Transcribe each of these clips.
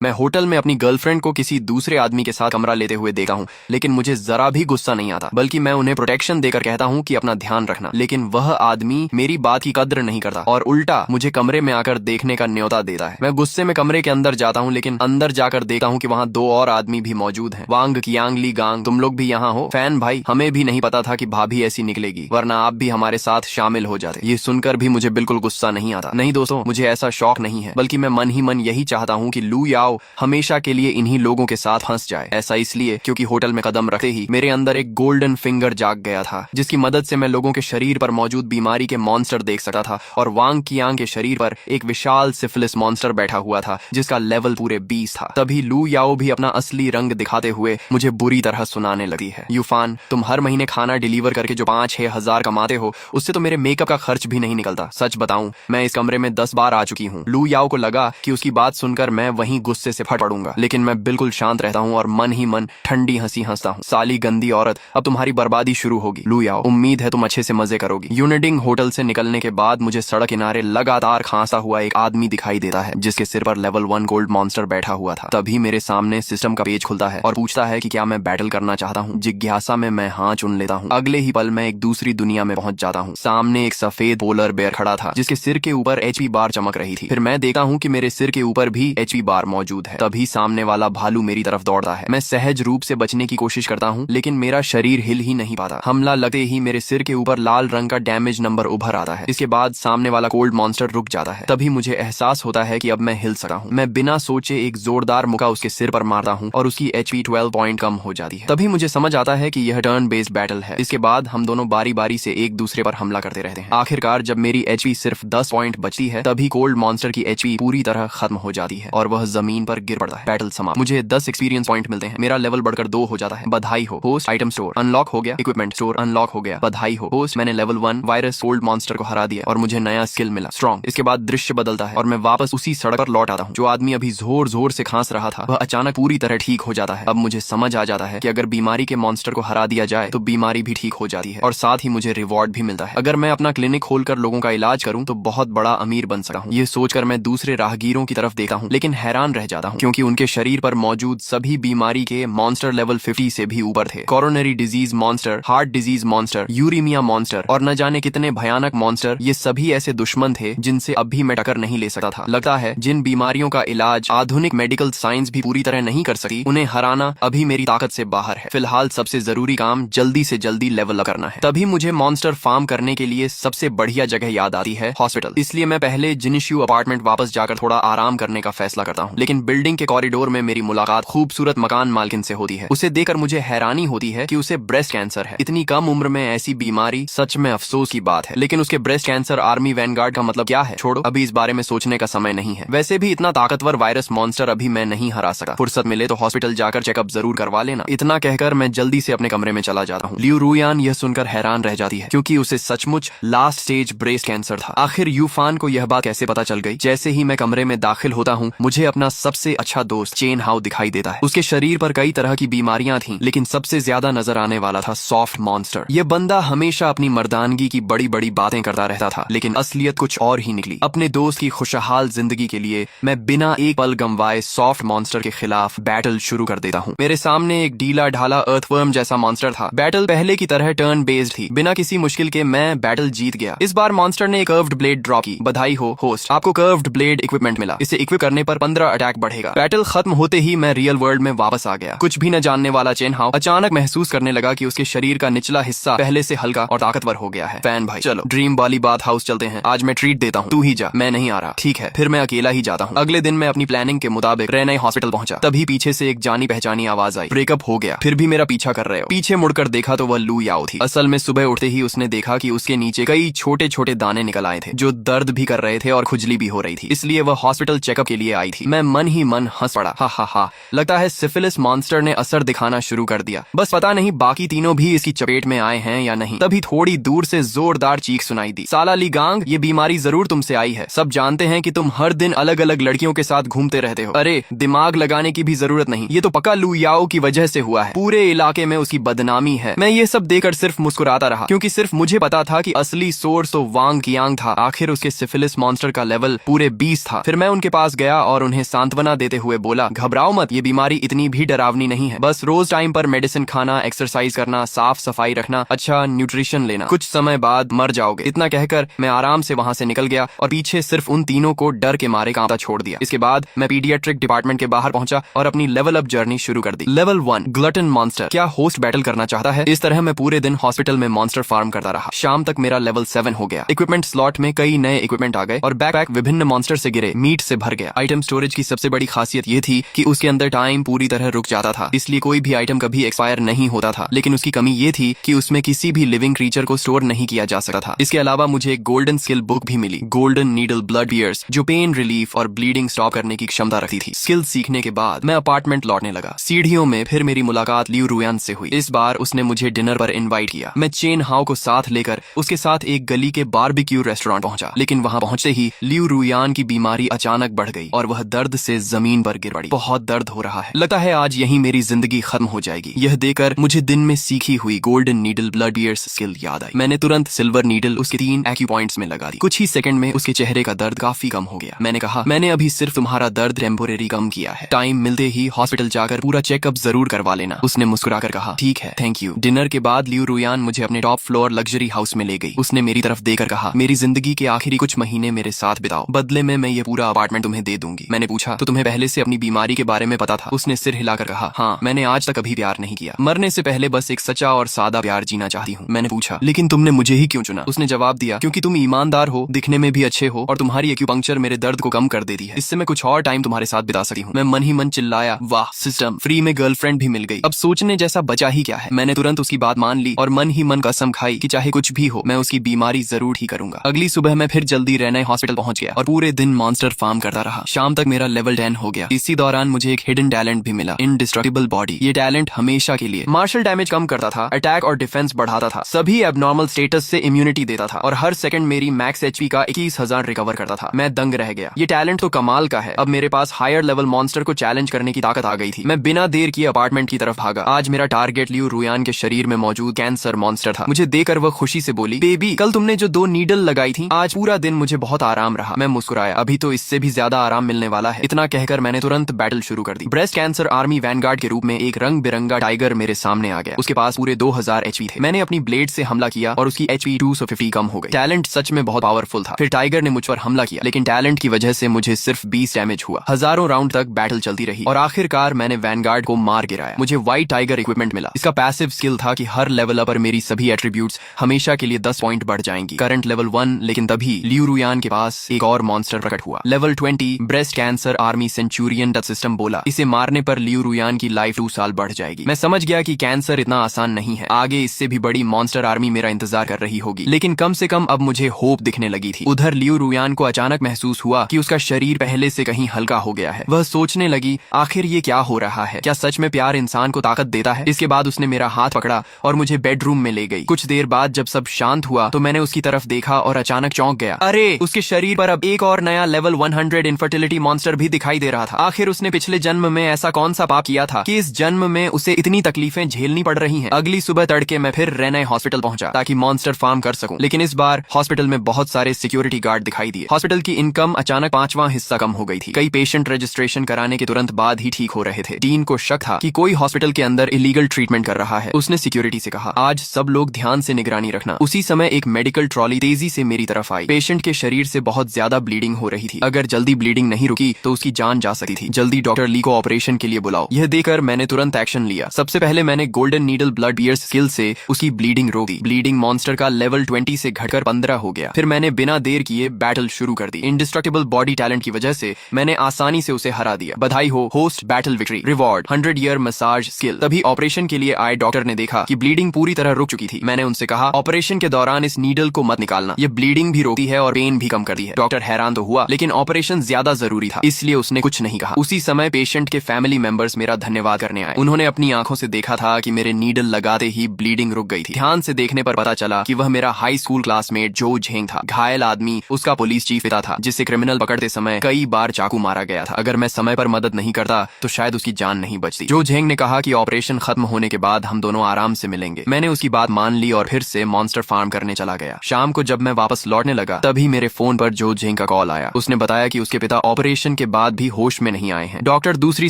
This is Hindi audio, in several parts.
मैं होटल में अपनी गर्लफ्रेंड को किसी दूसरे आदमी के साथ कमरा लेते हुए देखा हूँ, लेकिन मुझे जरा भी गुस्सा नहीं आता, बल्कि मैं उन्हें प्रोटेक्शन देकर कहता हूँ कि अपना ध्यान रखना। लेकिन वह आदमी मेरी बात की कद्र नहीं करता और उल्टा मुझे कमरे में आकर देखने का न्योता देता है। मैं गुस्से में कमरे के अंदर जाता हूँ, लेकिन अंदर जाकर देखता हूँ कि वहाँ दो और आदमी भी मौजूद हैं। वांग कियांग ली गांग, तुम लोग भी यहाँ हो? फैन भाई, हमें भी नहीं पता था कि भाभी ऐसी निकलेगी, वरना आप भी हमारे साथ शामिल हो जाते। ये सुनकर भी मुझे बिल्कुल गुस्सा नहीं आता। नहीं दोस्तों, मुझे ऐसा शौक नहीं है, बल्कि मैं मन ही मन यही चाहता हूँ कि लू याओ हमेशा के लिए इन्हीं लोगों के साथ फंस जाए। ऐसा इसलिए क्योंकि होटल में कदम रखते ही मेरे अंदर एक गोल्डन फिंगर जाग गया था, जिसकी मदद से मैं लोगों के शरीर पर मौजूद बीमारी के मॉन्स्टर देख सकता था। और वांग कियांग के शरीर पर एक विशाल सिफिलिस मॉन्स्टर बैठा हुआ था, जिसका लेवल पूरे 20 था। तभी लू याओ भी अपना असली रंग दिखाते हुए मुझे बुरी तरह सुनाने लगी है। यूफान, तुम हर महीने खाना डिलीवर करके जो 5-6 हजार कमाते हो, उससे तो मेरे मेकअप का खर्च भी नहीं निकलता। सच बताऊं, मैं इस कमरे में 10 बार आ चुकी हूँ। लू याओ को लगा कि उसकी बात सुनकर मैं वहीं गुस्से से फट पड़ूंगा, लेकिन मैं बिल्कुल शांत रहता हूँ और मन ही मन ठंडी हंसी हंसता हूँ। साली गंदी औरत, अब तुम्हारी बर्बादी शुरू होगी। लू याओ, उम्मीद है तुम अच्छे से मजे करोगी। यूनिडिंग होटल से निकलने के बाद मुझे सड़क किनारे लगातार खांसता हुआ एक आदमी दिखाई देता है, जिसके सिर पर लेवल 1 गोल्ड मॉन्स्टर बैठा हुआ था। तभी मेरे सामने सिस्टम का पेज खुलता है और पूछता है कि क्या मैं बैटल करना चाहता हूँ। जिज्ञासा में मैं हाँ चुन लेता हूँ। अगले ही पल मैं एक दूसरी दुनिया में पहुंच जाता हूँ। सामने एक सफेद पोलर बेयर खड़ा था, जिसके सिर के ऊपर एचपी बार चमक रही थी। फिर मैं देखता हूँ कि मेरे सिर के ऊपर भी एचपी बार मौजूद है। तभी सामने वाला भालू मेरी तरफ दौड़ता है। मैं सहज रूप से बचने की कोशिश करता हूँ, लेकिन मेरा शरीर हिल ही नहीं पाता। हमला लगते ही मेरे सिर के ऊपर लाल रंग का डैमेज नंबर उभर आता है। इसके बाद सामने वाला कोल्ड मॉन्स्टर रुक जाता है। तभी मुझे एहसास होता है कि अब मैं हिल सका हूँ। मैं बिना सोचे एक जोरदार मुक्का उसके सिर पर मारता हूँ और उसकी एचपी 12 पॉइंट कम हो जाती है। तभी मुझे समझ आता है कि यह टर्न बेस्ड बैटल है। इसके बाद हम दोनों बारी बारी से एक दूसरे पर हमला करते रहते हैं। आखिरकार जब मेरी एचपी सिर्फ 10 पॉइंट बचती है, तभी कोल्ड मॉन्स्टर की एचपी पूरी तरह खत्म हो जाती है और वह जमीन पर गिर पड़ता है। बैटल समाप्त। मुझे 10 एक्सपीरियंस पॉइंट मिलते हैं। मेरा लेवल बढ़कर 2 हो जाता है। बधाई हो होस्ट, आइटम स्टोर अनलॉक हो गया, इक्विपमेंट स्टोर अनलॉक हो गया। बधाई हो होस्ट, मैंने लेवल 1 वायरस कोल्ड मॉन्स्टर को हरा दिया और मुझे नया स्किल मिला, स्ट्रॉन्ग। इसके बाद दृश्य बदलता है और मैं वापस उसी सड़क पर लौट आता हूँ। जो आदमी अभी जोर जोर से खांस रहा था, वह अचानक पूरी तरह ठीक हो जाता है। अब मुझे समझ आ जाता है कि अगर बीमारी के मॉन्स्टर को हरा दिया जाए तो बीमारी भी ठीक हो जाती है और साथ ही मुझे रिवॉर्ड भी मिलता है। अगर मैं अपना क्लिनिक खोलकर लोगों का इलाज करूं तो बहुत बड़ा अमीर बन सकता हूं। ये सोचकर मैं दूसरे राहगीरों की तरफ देखता हूं, लेकिन हैरान रह जाता हूं, क्योंकि उनके शरीर पर मौजूद सभी बीमारी के मॉन्स्टर लेवल 50 से भी ऊपर थे। Coronary disease monster, heart disease monster, uraemia monster और न जाने कितने भयानक मॉन्स्टर। ये सभी ऐसे दुश्मन थे जिनसे अब भी मैं टक्कर नहीं ले सकता था। लगता है जिन बीमारियों का इलाज आधुनिक मेडिकल साइंस भी पूरी तरह नहीं कर सकी, उन्हें हराना अभी मेरी ताकत से बाहर है। फिलहाल सबसे जरूरी काम जल्दी से जल्दी लेवल अप करना है। तभी मुझे मॉन्स्टर फार्म करने के लिए सबसे बढ़िया जगह याद आती है, हॉस्पिटल। इसलिए मैं पहले जिनिश्यू अपार्टमेंट वापस जाकर थोड़ा आराम करने का फैसला करता हूँ। लेकिन बिल्डिंग के कॉरिडोर में मेरी मुलाकात खूबसूरत मकान मालकिन से होती है। उसे देखकर मुझे हैरानी होती है कि उसे ब्रेस्ट कैंसर है। इतनी कम उम्र में ऐसी बीमारी सच में अफसोस की बात है। लेकिन उसके ब्रेस्ट कैंसर आर्मी वैनगार्ड का मतलब क्या है? छोड़ो, अभी इस बारे में सोचने का समय नहीं है। वैसे भी इतना ताकतवर वायरस मॉन्स्टर अभी मैं नहीं हरा सका। फुर्सत मिले तो हॉस्पिटल जाकर चेकअप जरूर करवा लेना। इतना कहकर मैं जल्दी से अपने कमरे में चला जाता हूँ। लियू रुयान यह सुनकर हैरान रह जाती है, क्योंकि उसे सचमुच लास्ट स्टेज ब्रेस्ट कैंसर था। आखिर यूफान को यह बात कैसे पता चल गई? जैसे ही मैं कमरे में दाखिल होता हूँ, मुझे अपना सबसे अच्छा दोस्त चेन हाउ दिखाई देता है। उसके शरीर पर कई तरह की बीमारियां थीं, लेकिन सबसे ज्यादा नजर आने वाला था सॉफ्ट मॉन्स्टर। यह बंदा हमेशा अपनी मर्दानगी की बड़ी बड़ी बातें करता रहता था, लेकिन असलियत कुछ और ही निकली। अपने दोस्त की खुशहाल जिंदगी के लिए मैं बिना एक पल गंवाए सॉफ्ट मॉन्स्टर के खिलाफ बैटल शुरू कर देता हूँ। मेरे सामने एक ढीला ढाला अर्थवर्म जैसा मॉन्स्टर था। बैटल पहले की तरह टर्न बेस्ड थी। बिना किसी मुश्किल के मैं बैटल जीत गया। इस बार मॉन्स्टर ने कर्व्ड ब्लेड ड्रॉप की। बधाई हो होस्ट, आपको कर्व्ड ब्लेड इक्विपमेंट मिला। इसे इक्विप करने पर 15 अटैक बढ़ेगा। बैटल खत्म होते ही मैं रियल वर्ल्ड में वापस आ गया। कुछ भी न जानने वाला चेन हाउ अचानक महसूस करने लगा कि उसके शरीर का निचला हिस्सा पहले से हल्का और ताकतवर हो गया है। फैन भाई, चलो ड्रीम वाली बात हाउस चलते हैं। आज मैं ट्रीट देता हूँ, तू ही जा, मैं नहीं आ रहा। ठीक है, फिर मैं अकेला ही जाता हूँ। अगले दिन मैं अपनी प्लानिंग के मुताबिक रेनई हॉस्पिटल पहुंचा। तभी पीछे से एक जानी पहचानी आवाज आई, ब्रेकअप हो गया। फिर भी मेरा पीछा कर रहे हो। पीछे मुड़कर देखा तो वह लू याओ थी। असल में सुबह उठते ही उसने देखा कि उसके नीचे कई छोटे छोटे दाने निकल आए थे, जो दर्द भी कर रहे थे और खुजली भी हो रही थी। इसलिए वह हॉस्पिटल चेकअप के लिए आई थी। मैं मन ही मन हंस पड़ा। हा हा हा, लगता है सिफिलिस मॉन्स्टर ने असर दिखाना शुरू कर दिया। बस पता नहीं बाकी तीनों भी इसकी चपेट में आए हैं या नहीं। तभी थोड़ी दूर से जोरदार चीख सुनाई दी, साला ली गांग, ये बीमारी जरूर तुमसे आई है। सब जानते हैं कि तुम हर दिन अलग अलग लड़कियों के साथ घूमते रहते हो। अरे दिमाग लगाने की भी जरूरत नहीं, ये तो पक्का लू याओ की वजह से हुआ है। पूरे इलाके में उसकी बदनामी है। मैं ये सब देखकर सिर्फ मुस्कुराता रहा, क्योंकि सिर्फ मुझे पता था कि असली सोर्स तो वांग कियांग था। आखिर उसके सिफिलिस मॉन्स्टर का लेवल पूरे 20 था। फिर मैं उनके पास गया और उन्हें शांत सांत्वना देते हुए बोला, घबराओ मत, ये बीमारी इतनी भी डरावनी नहीं है। बस रोज टाइम पर मेडिसिन खाना, एक्सरसाइज करना, साफ सफाई रखना, अच्छा न्यूट्रिशन लेना, कुछ समय बाद मर जाओगे। इतना कहकर मैं आराम से वहां से निकल गया और पीछे सिर्फ उन तीनों को डर के मारे कांपता छोड़ दिया। इसके बाद मैं पीडियाट्रिक डिपार्टमेंट के बाहर पहुंचा और अपनी लेवल अप जर्नी शुरू कर दी। Level 1 glutton monster. क्या होस्ट बैटल करना चाहता है? इस तरह मैं पूरे दिन हॉस्पिटल में मॉन्स्टर फार्म करता रहा। शाम तक मेरा लेवल 7 हो गया। इक्विपमेंट स्लॉट में कई नए इक्विपमेंट आ गए और बैकपैक विभिन्न मॉन्स्टर से गिरे मीट से भर गया। आइटम स्टोरेज की सबसे बड़ी खासियत ये थी कि उसके अंदर टाइम पूरी तरह रुक जाता था, इसलिए कोई भी आइटम कभी एक्सपायर नहीं होता था। लेकिन उसकी कमी ये थी कि उसमें किसी भी लिविंग क्रीचर को स्टोर नहीं किया जा सकता था। इसके अलावा मुझे एक गोल्डन स्किल बुक भी मिली, गोल्डन नीडल ब्लड पियर्स, जो पेन रिलीफ और ब्लीडिंग स्टॉप करने की क्षमता रखती थी। स्किल सीखने के बाद मैं अपार्टमेंट लौटने लगा। सीढ़ियों में फिर मेरी मुलाकात लियू रुयान से हुई। इस बार उसने मुझे डिनर पर इनवाइट किया। मैं चेन हाओ को साथ लेकर उसके साथ एक गली के बारबेक्यू रेस्टोरेंट पहुंचा। लेकिन वहां पहुंचते ही लियू रुयान की बीमारी अचानक बढ़ गई और वह दर्द से जमीन पर गिर पड़ी। बहुत दर्द हो रहा है, लगता है आज यही मेरी जिंदगी खत्म हो जाएगी। यह देखकर मुझे दिन में सीखी हुई golden needle blood pierce skill याद आई। मैंने तुरंत सिल्वर नीडल उसके 3 एक्यूपॉइंट्स में लगा दी। कुछ ही सेकंड में उसके चेहरे का दर्द काफी कम हो गया। मैंने कहा, मैंने अभी सिर्फ तुम्हारा दर्द टेम्पोरेरी कम किया है, टाइम मिलते ही हॉस्पिटल जाकर पूरा चेकअप जरूर करवा लेना। उसने मुस्कुराकर कहा, ठीक है, थैंक यू। डिनर के बाद लियू रुयान मुझे अपने टॉप फ्लोर लग्जरी हाउस में ले गई। उसने मेरी तरफ देखकर कहा, मेरी जिंदगी के आखिरी कुछ महीने मेरे साथ बिताओ, बदले में मैं ये पूरा अपार्टमेंट तुम्हें दे दूंगी। मैंने पूछा, तो तुम्हें पहले से अपनी बीमारी के बारे में पता था? उसने सिर हिलाकर कहा, हाँ, मैंने आज तक कभी प्यार नहीं किया। मरने से पहले बस एक सच्चा और सादा प्यार जीना चाहती हूँ। मैंने पूछा, लेकिन तुमने मुझे ही क्यों चुना? उसने जवाब दिया, क्योंकि तुम ईमानदार हो, दिखने में भी अच्छे हो और तुम्हारी एक्यूपंक्चर मेरे दर्द को कम कर देती है। इससे मैं कुछ और टाइम तुम्हारे साथ बिता सकती हूँ। मैं मन ही मन चिल्लाया, वाह सिस्टम, फ्री में गर्लफ्रेंड भी मिल गई। अब सोचने जैसा बचा ही क्या है। मैंने तुरंत उसकी बात मान ली और मन ही मन कसम खाई कि चाहे कुछ भी हो, मैं उसकी बीमारी जरूर ठीक करूंगा। अगली सुबह मैं फिर जल्दी रहने हॉस्पिटल पहुंच गया और पूरे दिन मॉन्स्टर फार्म करता रहा। शाम तक मेरा लेवल 10 हो गया। इसी दौरान मुझे एक हिडन टैलेंट भी मिला, इंडिस्ट्रक्टिबल बॉडी। ये टैलेंट हमेशा के लिए मार्शल डैमेज कम करता था, अटैक और डिफेंस बढ़ाता था, सभी एबनॉर्मल स्टेटस से इम्यूनिटी देता था और हर सेकंड मेरी मैक्स एचपी का 21,000 रिकवर करता था। मैं दंग रह गया। ये टैलेंट तो कमाल का है। अब मेरे पास हायर लेवल मॉन्स्टर को चैलेंज करने की ताकत आ गई थी। मैं बिना देर किए अपार्टमेंट की तरफ भागा। आज मेरा टारगेट लियू रुयान के शरीर में मौजूद कैंसर मॉन्स्टर था। मुझे देखकर वह खुशी से बोली, बेबी, कल तुमने जो 2 नीडल लगाई थी, आज पूरा दिन मुझे बहुत आराम रहा। मैं मुस्कुराया, अभी तो इससे भी ज्यादा आराम मिलने वाला है। इतना कहकर मैंने तुरंत बैटल शुरू कर दी। ब्रेस्ट कैंसर आर्मी वैनगार्ड के रूप में एक रंग बिरंगा टाइगर मेरे सामने आ गया। उसके पास पूरे 2000 एचपी थे। मैंने अपनी ब्लेड से हमला किया और उसकी एचपी 250 कम हो गई। टैलेंट सच में बहुत पावरफुल था। फिर टाइगर ने मुझ पर हमला किया, लेकिन टैलेंट की वजह से मुझे सिर्फ 20 डैमेज हुआ। हजारों राउंड तक बैटल चलती रही और आखिरकार मैंने वैनगार्ड को मार गिराया। मुझे व्हाइट टाइगर इक्विपमेंट मिला। इसका पैसिव स्किल था कि हर लेवल अप पर मेरी सभी एट्रीब्यूट्स हमेशा के लिए 10 पॉइंट बढ़ जाएंगी। करंट लेवल 1, लेकिन तभी लियू रुयान के पास एक और मॉन्स्टर प्रकट हुआ। Level 20 breast cancer army Centurion touch system बोला, इसे मारने पर लियू रुयान की लाइफ 2 साल बढ़ जाएगी। मैं समझ गया कि कैंसर इतना आसान नहीं है, आगे इससे भी बड़ी मॉन्स्टर आर्मी मेरा इंतजार कर रही होगी। लेकिन कम से कम अब मुझे होप दिखने लगी थी। उधर लियू रुयान को अचानक महसूस हुआ कि उसका शरीर पहले से कहीं हल्का हो गया है। वह सोचने लगी, आखिर ये क्या हो रहा है? क्या सच में प्यार इंसान को ताकत देता है? इसके बाद उसने मेरा हाथ पकड़ा और मुझे बेडरूम में ले गई। कुछ देर बाद जब सब शांत हुआ तो मैंने उसकी तरफ देखा और अचानक चौंक गया। अरे, उसके शरीर पर अब एक और नया लेवल 100 इनफर्टिलिटी मॉन्स्टर भी दिखाई दे रहा था। आखिर उसने पिछले जन्म में ऐसा कौन सा पाप किया था कि इस जन्म में उसे इतनी तकलीफें झेलनी पड़ रही हैं? अगली सुबह तड़के मैं फिर रेने हॉस्पिटल पहुंचा ताकि मॉन्स्टर फार्म कर सकूं। लेकिन इस बार हॉस्पिटल में बहुत सारे सिक्योरिटी गार्ड दिखाई दिए। हॉस्पिटल की इनकम अचानक 5वां हिस्सा कम हो गई थी। कई पेशेंट रजिस्ट्रेशन कराने के तुरंत बाद ही ठीक हो रहे थे। डीन को शक था कि कोई हॉस्पिटल के अंदर इलीगल ट्रीटमेंट कर रहा है। उसने सिक्योरिटी से कहा, आज सब लोग ध्यान से निगरानी रखना। उसी समय एक मेडिकल ट्रॉली तेजी से मेरी तरफ आई। पेशेंट के शरीर से बहुत ज्यादा ब्लीडिंग हो रही थी। अगर जल्दी ब्लीडिंग नहीं रुकी तो उसकी जान जा सकती थी। जल्दी डॉक्टर ली को ऑपरेशन के लिए बुलाओ। यह देखकर मैंने तुरंत एक्शन लिया। सबसे पहले मैंने golden needle blood pierce skill से उसकी ब्लीडिंग रोक दी। ब्लीडिंग मॉन्स्टर का लेवल 20 से घटकर 15 हो गया। फिर मैंने बिना देर किए बैटल शुरू कर दी। इंडिस्ट्रक्टिबल बॉडी टैलेंट की वजह से मैंने आसानी से उसे हरा दिया। बधाई हो, host battle victory, reward 100 year massage skill. तभी ऑपरेशन के लिए आए डॉक्टर ने देखा कि ब्लीडिंग पूरी तरह रुक चुकी थी। मैंने उनसे कहा, ऑपरेशन के दौरान इस नीडल को मत निकालना, ये ब्लीडिंग भी रोकती है और पेन भी कम करती है। डॉक्टर हैरान तो हुआ, लेकिन ऑपरेशन ज्यादा जरूरी था, इसलिए उसने कुछ नहीं कहा। उसी समय पेशेंट के फैमिली मेंबर्स मेरा धन्यवाद करने आए। उन्होंने अपनी आंखों से देखा था कि मेरे नीडल लगाते ही ब्लीडिंग रुक गई थी। ध्यान से देखने पर पता चला कि वह मेरा हाई स्कूल क्लासमेट जो झेंग था। घायल आदमी उसका पुलिस चीफ पिता था, जिसे क्रिमिनल पकड़ते समय कई बार चाकू मारा गया था। अगर मैं समय पर मदद नहीं करता तो शायद उसकी जान नहीं बचती। जो झेंग ने कहा कि ऑपरेशन खत्म होने के बाद हम दोनों आराम से मिलेंगे। मैंने उसकी बात मान ली और फिर से मॉन्स्टर फार्म करने चला गया। शाम को जब मैं वापस लौटने लगा तभी मेरे फोन पर जो झेंग का कॉल आया। उसने बताया कि उसके पिता ऑपरेशन के बाद भी होश में नहीं आए हैं। डॉक्टर दूसरी